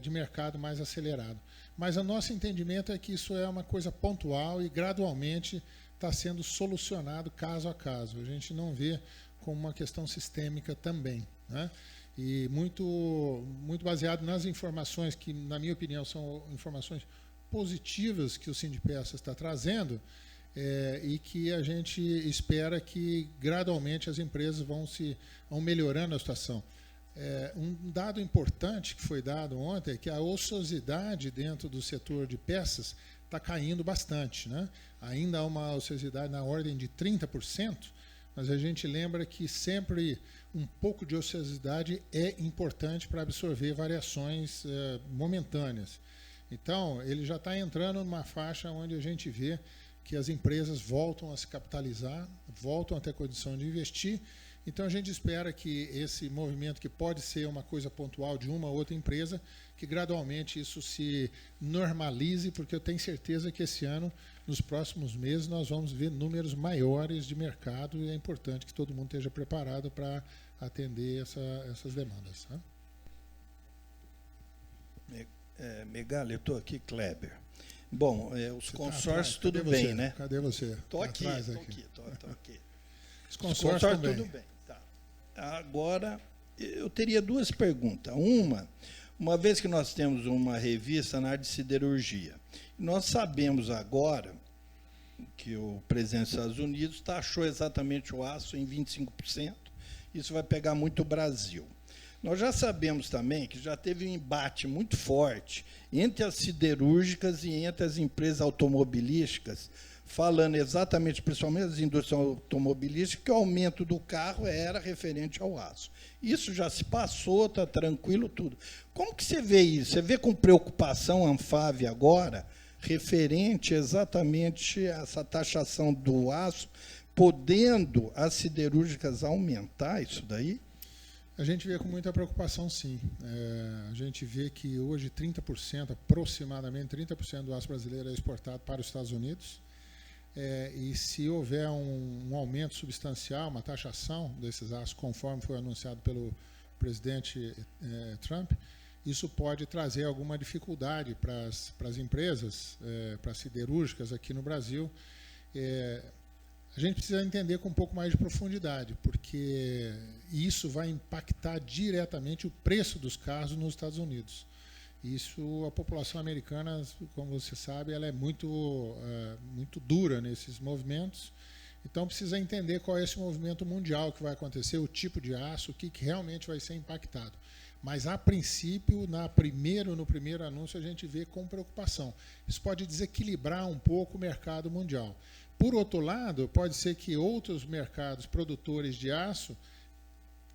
de mercado mais acelerado. Mas o nosso entendimento é que isso é uma coisa pontual e gradualmente está sendo solucionado caso a caso. A gente não vê como uma questão sistêmica também, né? E muito baseado nas informações que, na minha opinião, são informações positivas que o Sindipeças está trazendo, e que a gente espera que gradualmente as empresas vão melhorando a situação. Um dado importante que foi dado ontem é que a ociosidade dentro do setor de peças está caindo bastante, né? Ainda há uma ociosidade na ordem de 30%, mas a gente lembra que sempre um pouco de ociosidade é importante para absorver variações momentâneas. Então, ele já está entrando numa faixa onde a gente vê que as empresas voltam a se capitalizar, voltam a ter condição de investir. Então, a gente espera que esse movimento, que pode ser uma coisa pontual de uma ou outra empresa, que gradualmente isso se normalize, porque eu tenho certeza que esse ano, nos próximos meses, nós vamos ver números maiores de mercado e é importante que todo mundo esteja preparado para atender essas demandas. Né? Megali, eu estou aqui, Kleber. Bom, os consórcios, tudo Cadê bem, você? né? Cadê você? Estou aqui, estou aqui. Os consórcios tudo bem. Tá. Agora, eu teria duas perguntas. Uma vez que nós temos uma revista na área de siderurgia, nós sabemos agora que o presidente dos Estados Unidos taxou exatamente o aço em 25%, isso vai pegar muito o Brasil. Nós já sabemos também que já teve um embate muito forte entre as siderúrgicas e entre as empresas automobilísticas, falando exatamente, principalmente as indústrias automobilísticas, que o aumento do carro era referente ao aço. Isso já se passou, está tranquilo, tudo. Como que você vê isso? Você vê com preocupação a Anfávia agora, referente exatamente a essa taxação do aço, podendo as siderúrgicas aumentar isso daí? A gente vê com muita preocupação, sim. A gente vê que hoje 30%, aproximadamente 30% do aço brasileiro é exportado para os Estados Unidos. E se houver um aumento substancial, uma taxação desses aços, conforme foi anunciado pelo presidente Trump, isso pode trazer alguma dificuldade para as empresas, para as siderúrgicas aqui no Brasil. A gente precisa entender com um pouco mais de profundidade, porque isso vai impactar diretamente o preço dos carros nos Estados Unidos. Isso, a população americana, como você sabe, ela é muito dura nesses movimentos. Então, precisa entender qual é esse movimento mundial que vai acontecer, o tipo de aço, o que realmente vai ser impactado. Mas, a princípio, no primeiro anúncio, a gente vê com preocupação. Isso pode desequilibrar um pouco o mercado mundial. Por outro lado, pode ser que outros mercados produtores de aço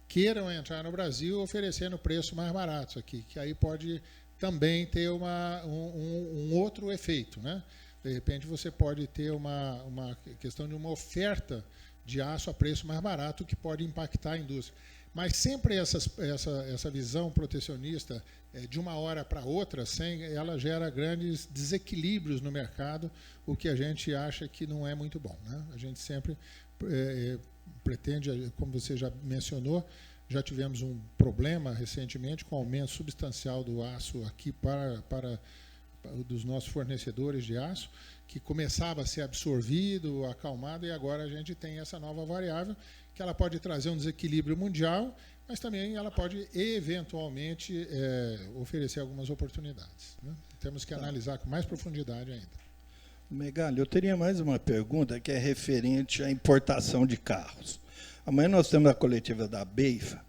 queiram entrar no Brasil oferecendo preços mais baratos aqui, que aí pode também ter um outro efeito, né? De repente, você pode ter uma questão de uma oferta de aço a preço mais barato, que pode impactar a indústria. Mas sempre essa visão protecionista, de uma hora para outra, ela gera grandes desequilíbrios no mercado, o que a gente acha que não é muito bom, né? A gente sempre pretende, como você já mencionou, já tivemos um problema recentemente com o aumento substancial do aço aqui para dos nossos fornecedores de aço, que começava a ser absorvido, acalmado, e agora a gente tem essa nova variável, que ela pode trazer um desequilíbrio mundial, mas também ela pode, eventualmente, oferecer algumas oportunidades, né? Temos que analisar com mais profundidade ainda. Megali, eu teria mais uma pergunta que é referente à importação de carros. Amanhã nós temos a coletiva da BEIFA.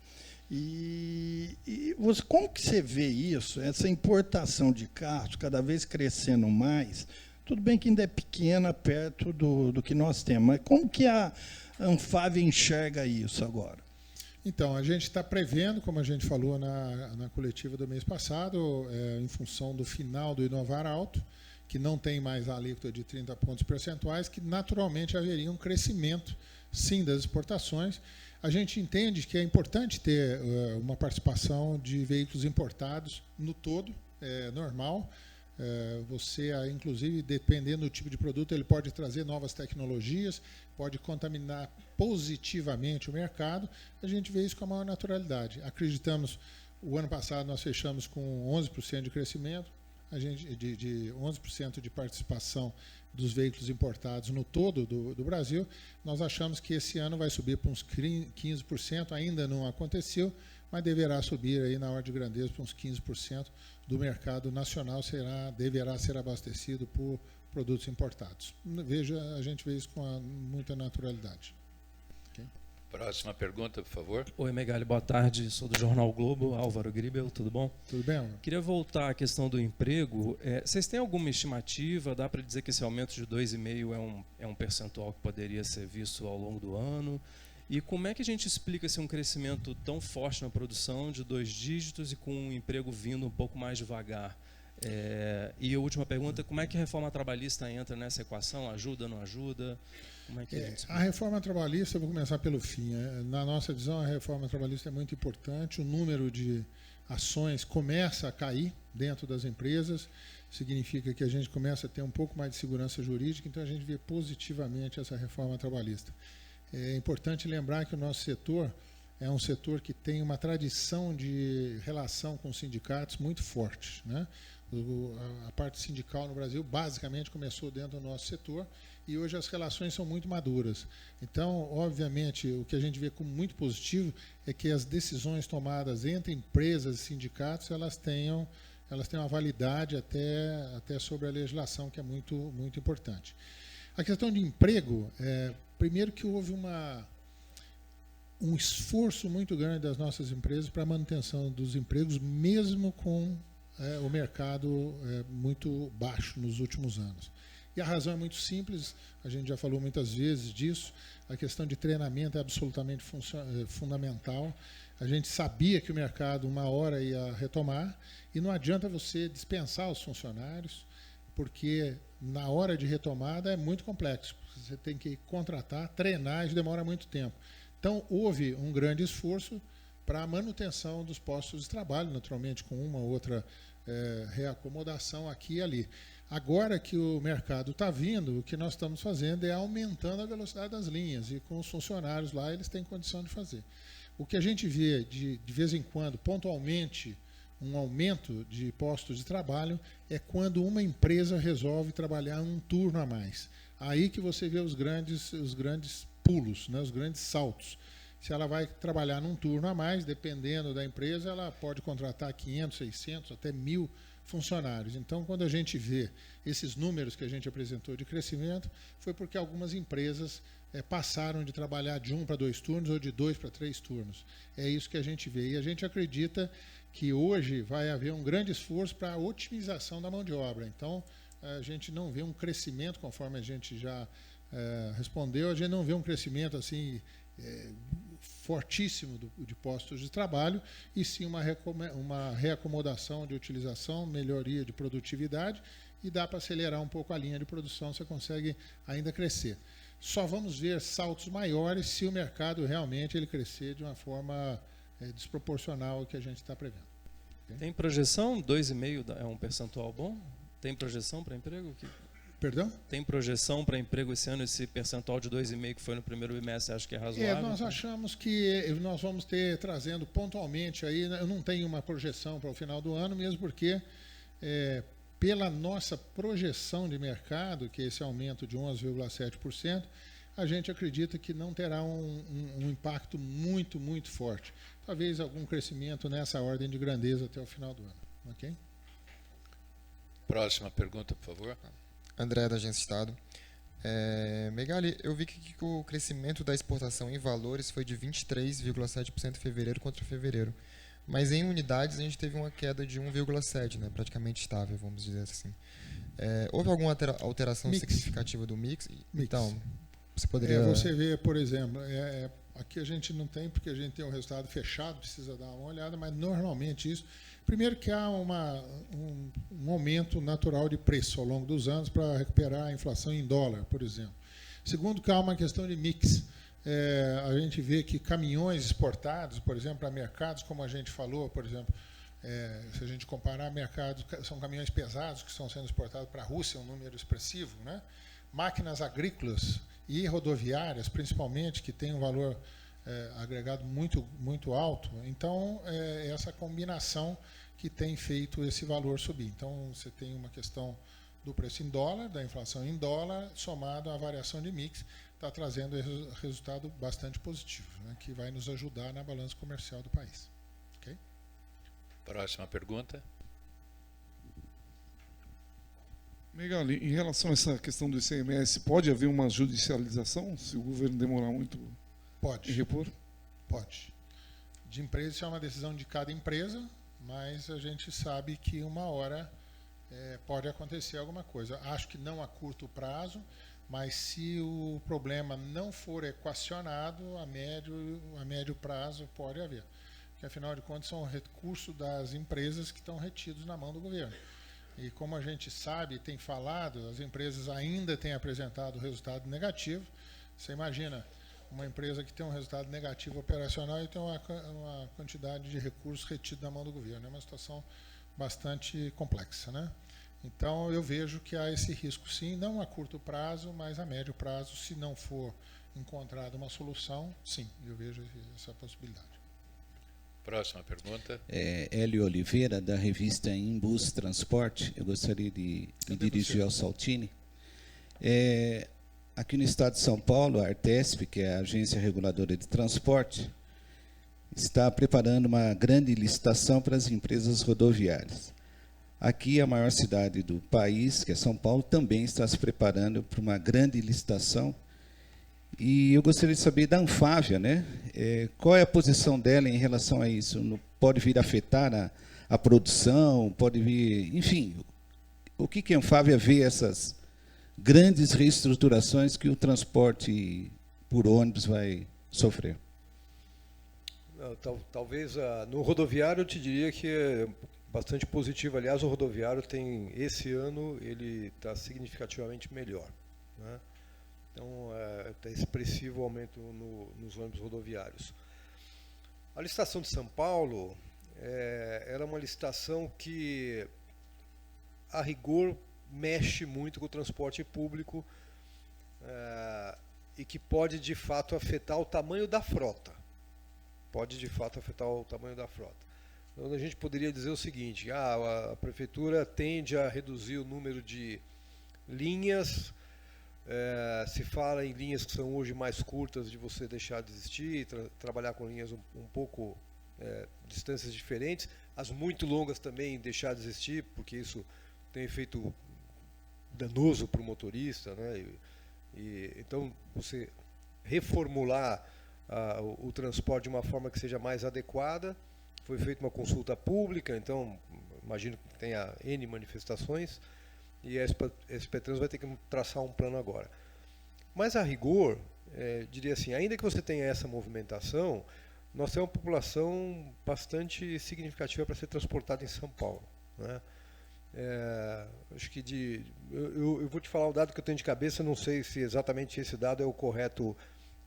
Como que você vê isso, essa importação de carros cada vez crescendo mais? Tudo bem que ainda é pequena perto do que nós temos, mas como que a Anfávia enxerga isso agora? Então, a gente está prevendo, como a gente falou na coletiva do mês passado, em função do final do Inovar Alto, que não tem mais a alíquota de 30 pontos percentuais, que naturalmente haveria um crescimento, sim, das exportações. A gente entende que é importante ter uma participação de veículos importados no todo, é normal. Você, inclusive, dependendo do tipo de produto, ele pode trazer novas tecnologias, pode contaminar positivamente o mercado. A gente vê isso com a maior naturalidade. Acreditamos, o ano passado nós fechamos com 11% de crescimento, de 11% de participação dos veículos importados no todo do Brasil. Nós achamos que esse ano vai subir para uns 15%, ainda não aconteceu, mas deverá subir aí na ordem de grandeza para uns 15% do mercado nacional, deverá ser abastecido por produtos importados. A gente vê isso com muita naturalidade. Okay? Próxima pergunta, por favor. Oi, Megali, boa tarde. Sou do Jornal o Globo, Álvaro Gribel, tudo bom? Tudo bem, Álvaro? Queria voltar à questão do emprego. Vocês têm alguma estimativa? Dá para dizer que esse aumento de 2,5% é um percentual que poderia ser visto ao longo do ano? E como é que a gente explica um crescimento tão forte na produção de 2 dígitos e com um emprego vindo um pouco mais devagar? E a última pergunta, como é que a reforma trabalhista entra nessa equação? Ajuda, não ajuda? Como é que a reforma trabalhista, eu vou começar pelo fim. Na nossa visão, a reforma trabalhista é muito importante. O número de ações começa a cair dentro das empresas, significa que a gente começa a ter um pouco mais de segurança jurídica, então a gente vê positivamente essa reforma trabalhista. É importante lembrar que o nosso setor é um setor que tem uma tradição de relação com os sindicatos muito forte, né? A parte sindical no Brasil basicamente começou dentro do nosso setor e hoje as relações são muito maduras. Então, obviamente, o que a gente vê como muito positivo é que as decisões tomadas entre empresas e sindicatos elas tenham uma validade até sobre a legislação, que é muito, muito importante. A questão de emprego, primeiro que houve um esforço muito grande das nossas empresas para a manutenção dos empregos, mesmo com o mercado muito baixo nos últimos anos. E a razão é muito simples, a gente já falou muitas vezes disso, a questão de treinamento é absolutamente fundamental. A gente sabia que o mercado uma hora ia retomar e não adianta você dispensar os funcionários, porque na hora de retomada é muito complexo. Você tem que contratar, treinar, isso demora muito tempo. Então, houve um grande esforço para a manutenção dos postos de trabalho, naturalmente com uma ou outra reacomodação aqui e ali. Agora que o mercado está vindo, o que nós estamos fazendo é aumentando a velocidade das linhas, e com os funcionários lá eles têm condição de fazer. O que a gente vê de vez em quando, pontualmente, um aumento de postos de trabalho é quando uma empresa resolve trabalhar um turno a mais. Aí que você vê os grandes pulos, né, os grandes saltos. Se ela vai trabalhar num turno a mais, dependendo da empresa, ela pode contratar 500, 600, até 1.000 funcionários. Então, quando a gente vê esses números que a gente apresentou de crescimento, foi porque algumas empresas passaram de trabalhar de 1 para 2 turnos ou de 2 para 3 turnos. É isso que a gente vê. E a gente acredita que hoje vai haver um grande esforço para a otimização da mão de obra. Então, a gente não vê um crescimento, conforme a gente já respondeu, a gente não vê um crescimento assim fortíssimo de postos de trabalho, e sim uma reacomodação de utilização, melhoria de produtividade, e dá para acelerar um pouco a linha de produção, você consegue ainda crescer. Só vamos ver saltos maiores se o mercado realmente ele crescer de uma forma desproporcional ao que a gente está prevendo. Okay? Tem projeção? 2,5% é um percentual bom? Tem projeção para emprego? Perdão? Tem projeção para emprego esse ano, esse percentual de 2,5% que foi no primeiro bimestre, acho que é razoável? Nós achamos que nós vamos ter, trazendo pontualmente, aí, eu não tenho uma projeção para o final do ano, mesmo porque, pela nossa projeção de mercado, que é esse aumento de 11,7%, a gente acredita que não terá um impacto muito, muito forte. Talvez algum crescimento nessa ordem de grandeza até o final do ano. Ok? Próxima pergunta, por favor. André, da Agência Estado. Megali, eu vi que o crescimento da exportação em valores foi de 23,7% em fevereiro contra fevereiro. Mas em unidades a gente teve uma queda de 1,7%, né? Praticamente estável, vamos dizer assim. Houve alguma alteração significativa do mix? Então, você poderia... Você vê, por exemplo, aqui a gente não tem, porque a gente tem um resultado fechado, precisa dar uma olhada, mas normalmente isso... Primeiro que há um aumento natural de preço ao longo dos anos para recuperar a inflação em dólar, por exemplo. Segundo que há uma questão de mix. A gente vê que caminhões exportados, por exemplo, para mercados, como a gente falou, por exemplo, se a gente comparar mercados, são caminhões pesados que estão sendo exportados para a Rússia, um número expressivo, né? Máquinas agrícolas e rodoviárias, principalmente, que têm um valor agregado muito, muito alto. Então, essa combinação que tem feito esse valor subir. Então, você tem uma questão do preço em dólar, da inflação em dólar, somado à variação de mix, está trazendo resultado bastante positivo, né, que vai nos ajudar na balança comercial do país. Okay? Próxima pergunta. Megali, em relação a essa questão do ICMS, pode haver uma judicialização se o governo demorar muito em repor? Pode. De empresa, isso é uma decisão de cada empresa, mas a gente sabe que uma hora pode acontecer alguma coisa. Acho que não a curto prazo, mas se o problema não for equacionado, a médio prazo pode haver. Porque, afinal de contas, são recursos das empresas que estão retidos na mão do governo. E como a gente sabe, tem falado, as empresas ainda têm apresentado resultado negativo. Você imagina uma empresa que tem um resultado negativo operacional e tem uma quantidade de recursos retidos na mão do governo. É uma situação bastante complexa, né? Então, eu vejo que há esse risco, sim, não a curto prazo, mas a médio prazo, se não for encontrada uma solução, sim, eu vejo essa possibilidade. Próxima pergunta. Hélio Oliveira, da revista Imbus Transporte. Eu gostaria de me dirigir ao Saltini. Aqui no estado de São Paulo, a Artesp, que é a Agência Reguladora de Transporte, está preparando uma grande licitação para as empresas rodoviárias. Aqui, a maior cidade do país, que é São Paulo, também está se preparando para uma grande licitação. E eu gostaria de saber da Anfávia, né? Qual é a posição dela em relação a isso? Pode vir a afetar a produção? Pode vir... Enfim, o que a Anfávia vê essas grandes reestruturações que o transporte por ônibus vai sofrer? Talvez no rodoviário eu te diria que é bastante positivo. Aliás, o rodoviário tem, esse ano, ele está significativamente melhor, né? Então, está expressivo o aumento nos ônibus rodoviários. A licitação de São Paulo era uma licitação que, a rigor, mexe muito com o transporte público e que pode, de fato, afetar o tamanho da frota. Pode, de fato, afetar o tamanho da frota. Então, a gente poderia dizer o seguinte: a prefeitura tende a reduzir o número de linhas. Se fala em linhas que são hoje mais curtas, de você deixar de existir, trabalhar com linhas um pouco distâncias diferentes. As muito longas também deixar de existir, porque isso tem efeito danoso para o motorista, né? Então, você reformular o transporte de uma forma que seja mais adequada. Foi feita uma consulta pública, então imagino que tenha N manifestações. E a SP Trans vai ter que traçar um plano agora. Mas, a rigor, diria assim, ainda que você tenha essa movimentação, nós temos uma população bastante significativa para ser transportada em São Paulo, né? Acho que eu vou te falar o dado que eu tenho de cabeça, não sei se exatamente esse dado é o correto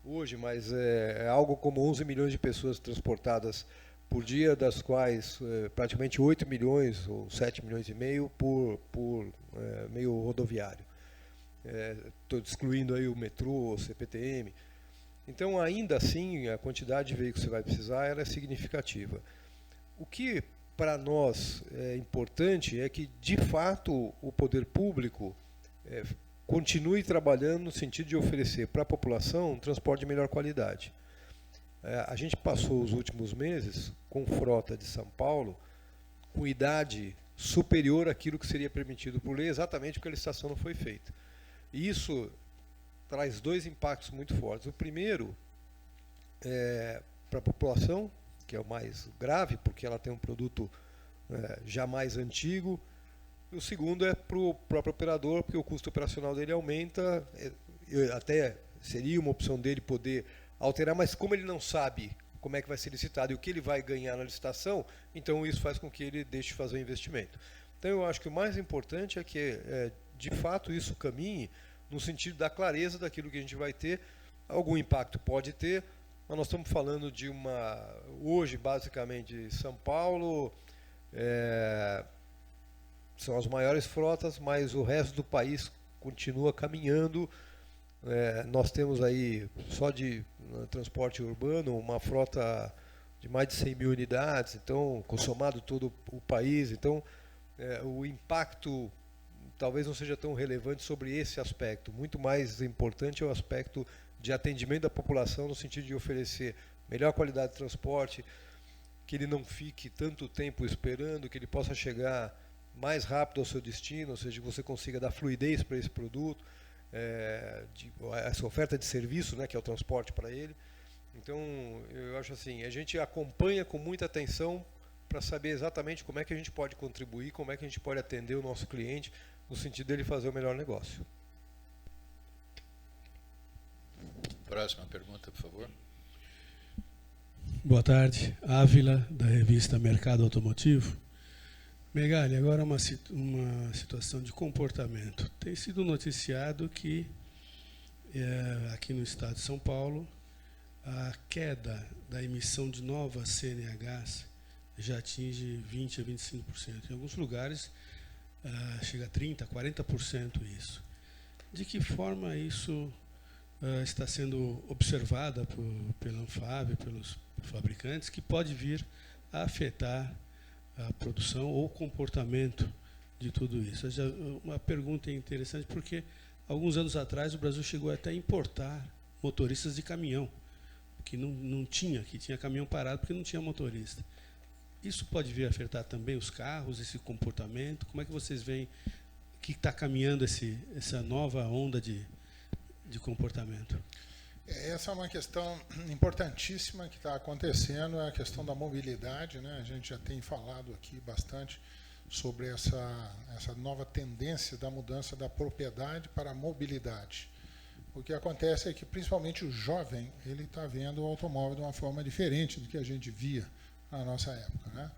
hoje, mas é algo como 11 milhões de pessoas transportadas por dia, das quais praticamente 8 milhões ou 7 milhões e meio por meio rodoviário. Estou excluindo aí o metrô, o CPTM. Então, ainda assim, a quantidade de veículos que você vai precisar ela é significativa. O que para nós é importante é que, de fato, o poder público continue trabalhando no sentido de oferecer para a população um transporte de melhor qualidade. A gente passou os últimos meses com frota de São Paulo com idade superior àquilo que seria permitido por lei, exatamente porque a licitação não foi feita. E isso traz dois impactos muito fortes. O primeiro é para a população, que é o mais grave, porque ela tem um produto já mais antigo. E o segundo é para o próprio operador, porque o custo operacional dele aumenta. Até seria uma opção dele poder alterar, mas como ele não sabe como é que vai ser licitado e o que ele vai ganhar na licitação, então isso faz com que ele deixe de fazer o investimento. Então eu acho que o mais importante é que, de fato, isso caminhe no sentido da clareza daquilo que a gente vai ter. Algum impacto pode ter, mas nós estamos falando de hoje, basicamente, São Paulo, são as maiores frotas, mas o resto do país continua caminhando. Nós temos aí, só de transporte urbano, uma frota de mais de 100 mil unidades, então, consomado todo o país. Então, o impacto talvez não seja tão relevante sobre esse aspecto. Muito mais importante é o aspecto de atendimento da população, no sentido de oferecer melhor qualidade de transporte, que ele não fique tanto tempo esperando, que ele possa chegar mais rápido ao seu destino, ou seja, que você consiga dar fluidez para esse produto, essa oferta de serviço, né, que é o transporte para ele. Então, eu acho assim, a gente acompanha com muita atenção para saber exatamente como é que a gente pode contribuir, como é que a gente pode atender o nosso cliente, no sentido dele fazer o melhor negócio. Próxima pergunta, por favor. Boa tarde. Ávila, da revista Mercado Automotivo. Megali, agora uma situação de comportamento. Tem sido noticiado que aqui no estado de São Paulo a queda da emissão de novas CNHs já atinge 20% a 25%. Em alguns lugares chega a 30%, 40% isso. De que forma isso está sendo observada pela Anfávia, pelos fabricantes, que pode vir a afetar a produção ou o comportamento de tudo isso? Uma pergunta interessante, porque alguns anos atrás o Brasil chegou até a importar motoristas de caminhão, que não tinha, que tinha caminhão parado porque não tinha motorista. Isso pode vir a afetar também os carros, esse comportamento? Como é que vocês veem que está caminhando essa nova onda de comportamento? Essa é uma questão importantíssima que está acontecendo, é a questão da mobilidade, né? A gente já tem falado aqui bastante sobre essa nova tendência da mudança da propriedade para a mobilidade. O que acontece é que, principalmente o jovem, ele está vendo o automóvel de uma forma diferente do que a gente via na nossa época, né?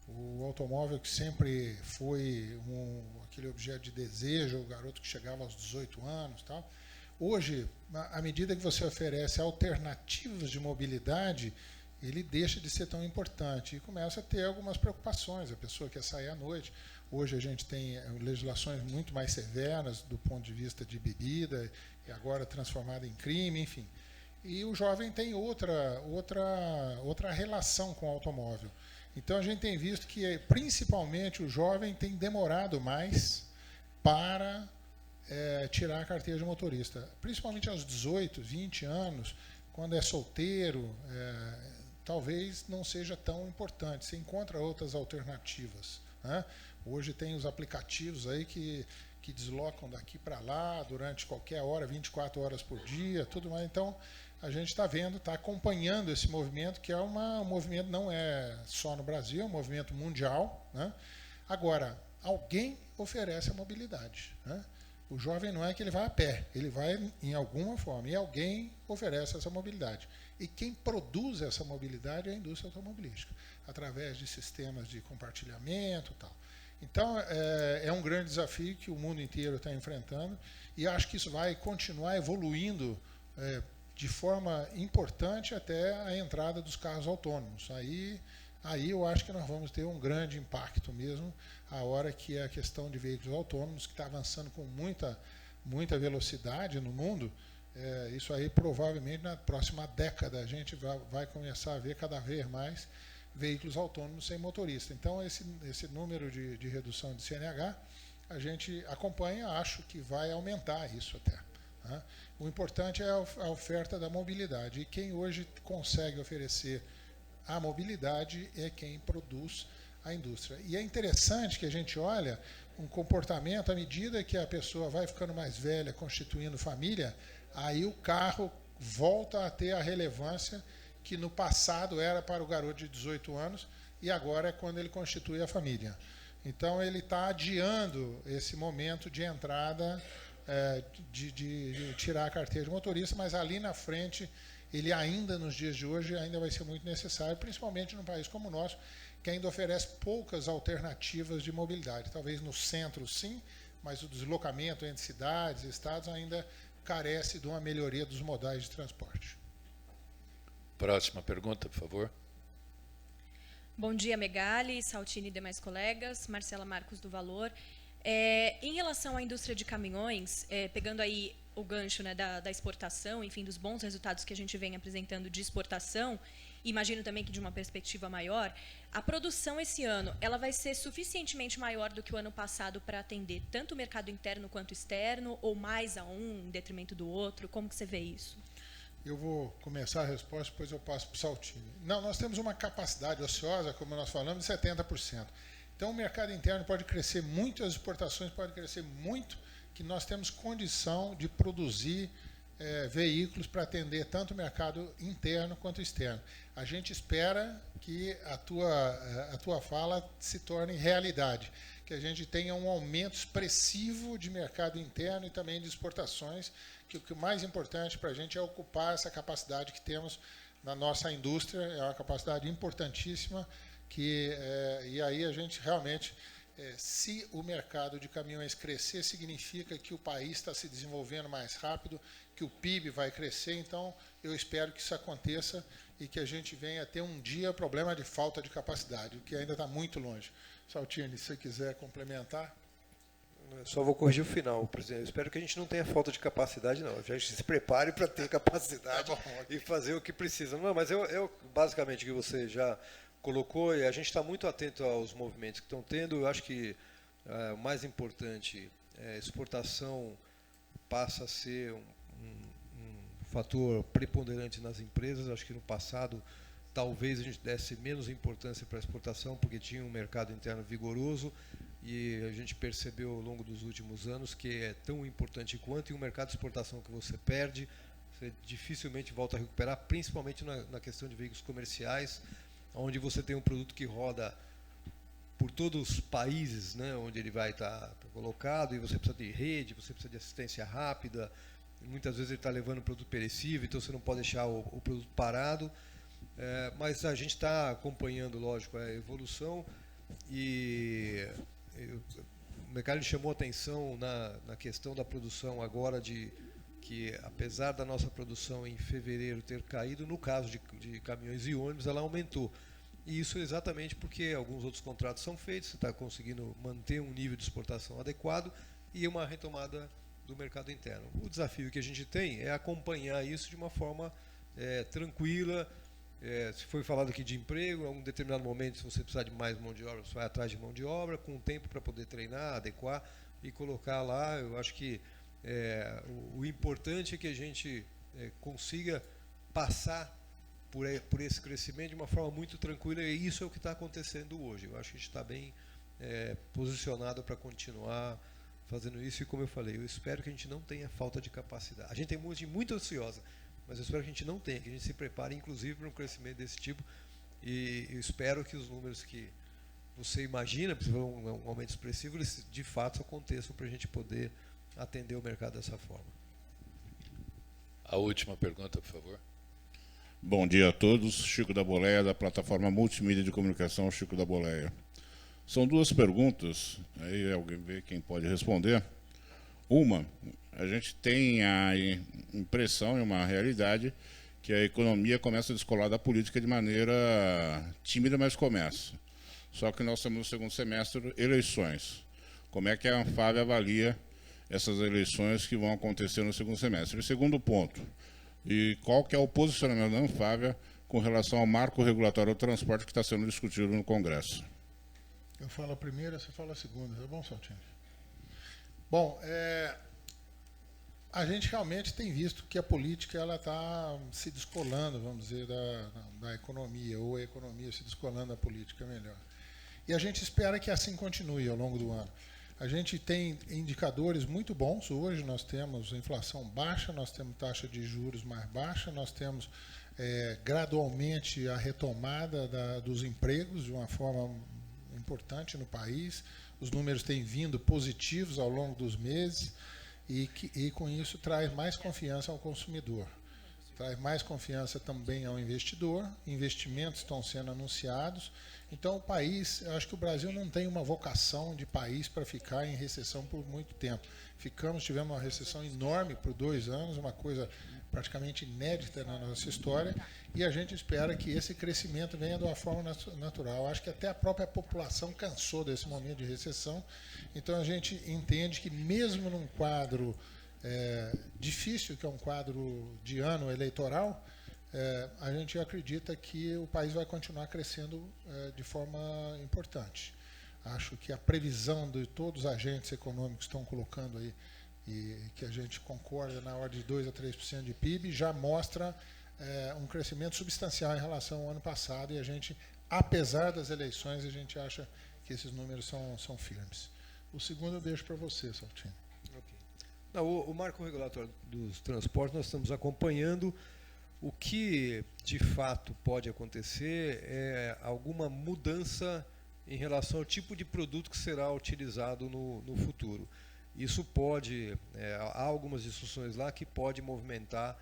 O automóvel que sempre foi aquele objeto de desejo, o garoto que chegava aos 18 anos, tal. Hoje, à medida que você oferece alternativas de mobilidade, ele deixa de ser tão importante e começa a ter algumas preocupações. A pessoa quer sair à noite. Hoje a gente tem legislações muito mais severas do ponto de vista de bebida, e agora transformada em crime, enfim. E o jovem tem outra relação com o automóvel. Então a gente tem visto que, principalmente, o jovem tem demorado mais para tirar a carteira de motorista. Principalmente aos 18, 20 anos, quando é solteiro, talvez não seja tão importante. Você encontra outras alternativas, né? Hoje tem os aplicativos aí que deslocam daqui para lá durante qualquer hora, 24 horas por dia, tudo mais. Então, a gente está vendo, está acompanhando esse movimento, que é um movimento, não é só no Brasil, é um movimento mundial, né? Agora, alguém oferece a mobilidade, né? O jovem não é que ele vai a pé, ele vai em alguma forma, e alguém oferece essa mobilidade. E quem produz essa mobilidade é a indústria automobilística, através de sistemas de compartilhamento e tal. Então, é um grande desafio que o mundo inteiro está enfrentando, e acho que isso vai continuar evoluindo de forma importante até a entrada dos carros autônomos. Aí eu acho que nós vamos ter um grande impacto mesmo, a hora que a questão de veículos autônomos, que está avançando com muita velocidade no mundo, isso aí provavelmente na próxima década a gente vai começar a ver cada vez mais veículos autônomos sem motorista. Então, esse número de redução de CNH, a gente acompanha, acho que vai aumentar isso até. Né? O importante é a oferta da mobilidade. E quem hoje consegue oferecer a mobilidade é quem produz a indústria. E é interessante que a gente olha um comportamento, à medida que a pessoa vai ficando mais velha, constituindo família, aí o carro volta a ter a relevância que no passado era para o garoto de 18 anos e agora é quando ele constitui a família. Então, ele está adiando esse momento de entrada, de tirar a carteira de motorista, mas ali na frente, ele ainda, nos dias de hoje, ainda vai ser muito necessário, principalmente num país como o nosso, que ainda oferece poucas alternativas de mobilidade. Talvez no centro, sim, mas o deslocamento entre cidades e estados ainda carece de uma melhoria dos modais de transporte. Próxima pergunta, por favor. Bom dia, Megali, Saltini e demais colegas. Marcela Marcos, do Valor. Em relação à indústria de caminhões, pegando aí o gancho, né, da exportação, enfim, dos bons resultados que a gente vem apresentando de exportação, imagino também que de uma perspectiva maior, a produção esse ano, ela vai ser suficientemente maior do que o ano passado para atender tanto o mercado interno quanto externo, ou mais a um em detrimento do outro? Como que você vê isso? Eu vou começar a resposta, depois eu passo para o Saltini. Não, nós temos uma capacidade ociosa, como nós falamos, de 70%. Então, o mercado interno pode crescer muito, as exportações podem crescer muito, que nós temos condição de produzir veículos para atender tanto o mercado interno quanto externo. A gente espera que a tua fala se torne realidade, que a gente tenha um aumento expressivo de mercado interno e também de exportações, que o que mais importante para a gente é ocupar essa capacidade que temos na nossa indústria, é uma capacidade importantíssima, e aí a gente realmente, se o mercado de caminhões crescer, significa que o país está se desenvolvendo mais rápido, que o PIB vai crescer, então eu espero que isso aconteça e que a gente venha a ter um dia problema de falta de capacidade, o que ainda está muito longe. Saltini, se você quiser complementar. Só vou corrigir o final, presidente. Eu espero que a gente não tenha falta de capacidade, não. Já se prepare para ter capacidade e fazer o que precisa. Não, mas eu basicamente, que você já colocou, e a gente está muito atento aos movimentos que estão tendo. Eu acho que o mais importante, exportação passa a ser um fator preponderante nas empresas. Acho que no passado talvez a gente desse menos importância para a exportação, porque tinha um mercado interno vigoroso, e a gente percebeu ao longo dos últimos anos que é tão importante quanto, e um mercado de exportação que você perde, você dificilmente volta a recuperar, principalmente na questão de veículos comerciais, onde você tem um produto que roda por todos os países, né, onde ele vai estar colocado, e você precisa de rede, você precisa de assistência rápida, e muitas vezes ele está levando produto perecível, então você não pode deixar o produto parado. Mas a gente está acompanhando, lógico, a evolução, e o Megali chamou atenção na questão da produção agora, de que apesar da nossa produção em fevereiro ter caído, no caso de caminhões e ônibus, ela aumentou. E isso é exatamente porque alguns outros contratos são feitos, você está conseguindo manter um nível de exportação adequado e uma retomada do mercado interno. O desafio que a gente tem é acompanhar isso de uma forma tranquila. Se foi falado aqui de emprego, em um determinado momento, se você precisar de mais mão de obra, você vai atrás de mão de obra, com tempo para poder treinar, adequar e colocar lá. Eu acho que o importante é que a gente consiga passar por esse crescimento de uma forma muito tranquila, e isso é o que está acontecendo hoje. Eu acho que a gente está bem posicionado para continuar fazendo isso, e como eu falei, eu espero que a gente não tenha falta de capacidade. A gente tem gente muito ansiosa, mas eu espero que a gente não tenha, que a gente se prepare, inclusive, para um crescimento desse tipo, e eu espero que os números que você imagina, um aumento expressivo, eles de fato aconteçam para a gente poder atender o mercado dessa forma. A última pergunta, por favor. Bom dia a todos. Chico da Boleia, da plataforma multimídia de comunicação Chico da Boleia. São duas perguntas, aí alguém vê quem pode responder. Uma, a gente tem a impressão e uma realidade que a economia começa a descolar da política de maneira tímida, mas começa. Só que nós temos no segundo semestre eleições. Como é que a Anfávia avalia essas eleições que vão acontecer no segundo semestre? E segundo ponto, e qual que é o posicionamento da Anfávia com relação ao marco regulatório do transporte que está sendo discutido no Congresso. Eu falo a primeira, você fala a segunda, tá bom, Saltini? Bom, a gente realmente tem visto que a política ela está se descolando, vamos dizer, da economia, ou a economia se descolando da política, melhor. E a gente espera que assim continue ao longo do ano. A gente tem indicadores muito bons. Hoje nós temos inflação baixa, nós temos taxa de juros mais baixa, nós temos gradualmente a retomada dos empregos de uma forma importante no país. Os números têm vindo positivos ao longo dos meses e com isso traz mais confiança ao consumidor. Traz mais confiança também ao investidor, investimentos estão sendo anunciados. Então, o país, eu acho que o Brasil não tem uma vocação de país para ficar em recessão por muito tempo. Tivemos uma recessão enorme por 2 anos, uma coisa praticamente inédita na nossa história, e a gente espera que esse crescimento venha de uma forma natural. Acho que até a própria população cansou desse momento de recessão, então a gente entende que mesmo num quadro difícil, que é um quadro de ano eleitoral, a gente acredita que o país vai continuar crescendo de forma importante. Acho que a previsão de todos os agentes econômicos estão colocando aí, e que a gente concorda na ordem de 2 a 3% de PIB, já mostra um crescimento substancial em relação ao ano passado, e a gente, apesar das eleições, a gente acha que esses números são firmes. O segundo eu deixo para você, Saltini. Okay. Não, o marco regulatório dos transportes nós estamos acompanhando. O que de fato pode acontecer é alguma mudança em relação ao tipo de produto que será utilizado no futuro. Isso pode, há algumas discussões lá que pode movimentar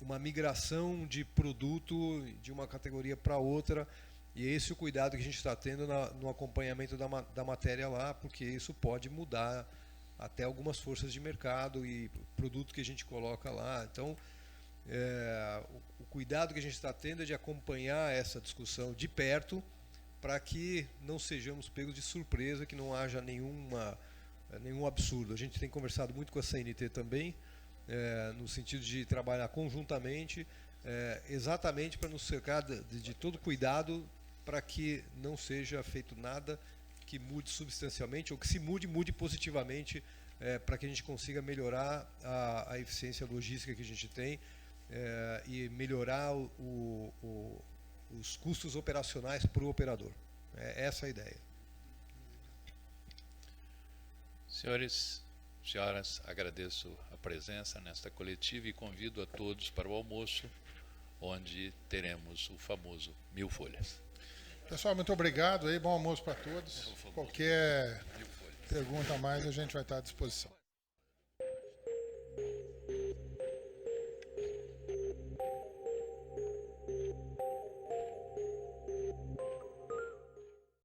uma migração de produto de uma categoria para outra, e é esse o cuidado que a gente está tendo no acompanhamento da matéria lá, porque isso pode mudar até algumas forças de mercado e produto que a gente coloca lá. Então, o cuidado que a gente está tendo é de acompanhar essa discussão de perto, para que não sejamos pegos de surpresa, que não haja nenhum absurdo. A gente tem conversado muito com a CNT também, no sentido de trabalhar conjuntamente, exatamente para nos cercar de todo cuidado, para que não seja feito nada que mude substancialmente, ou que se mude positivamente, para que a gente consiga melhorar a eficiência logística que a gente tem, e melhorar os custos operacionais para o operador. Essa é a ideia. Senhores, senhoras, agradeço a presença nesta coletiva e convido a todos para o almoço, onde teremos o famoso 1000 folhas. Pessoal, muito obrigado aí, bom almoço para todos. Qualquer pergunta a mais, a gente vai estar à disposição.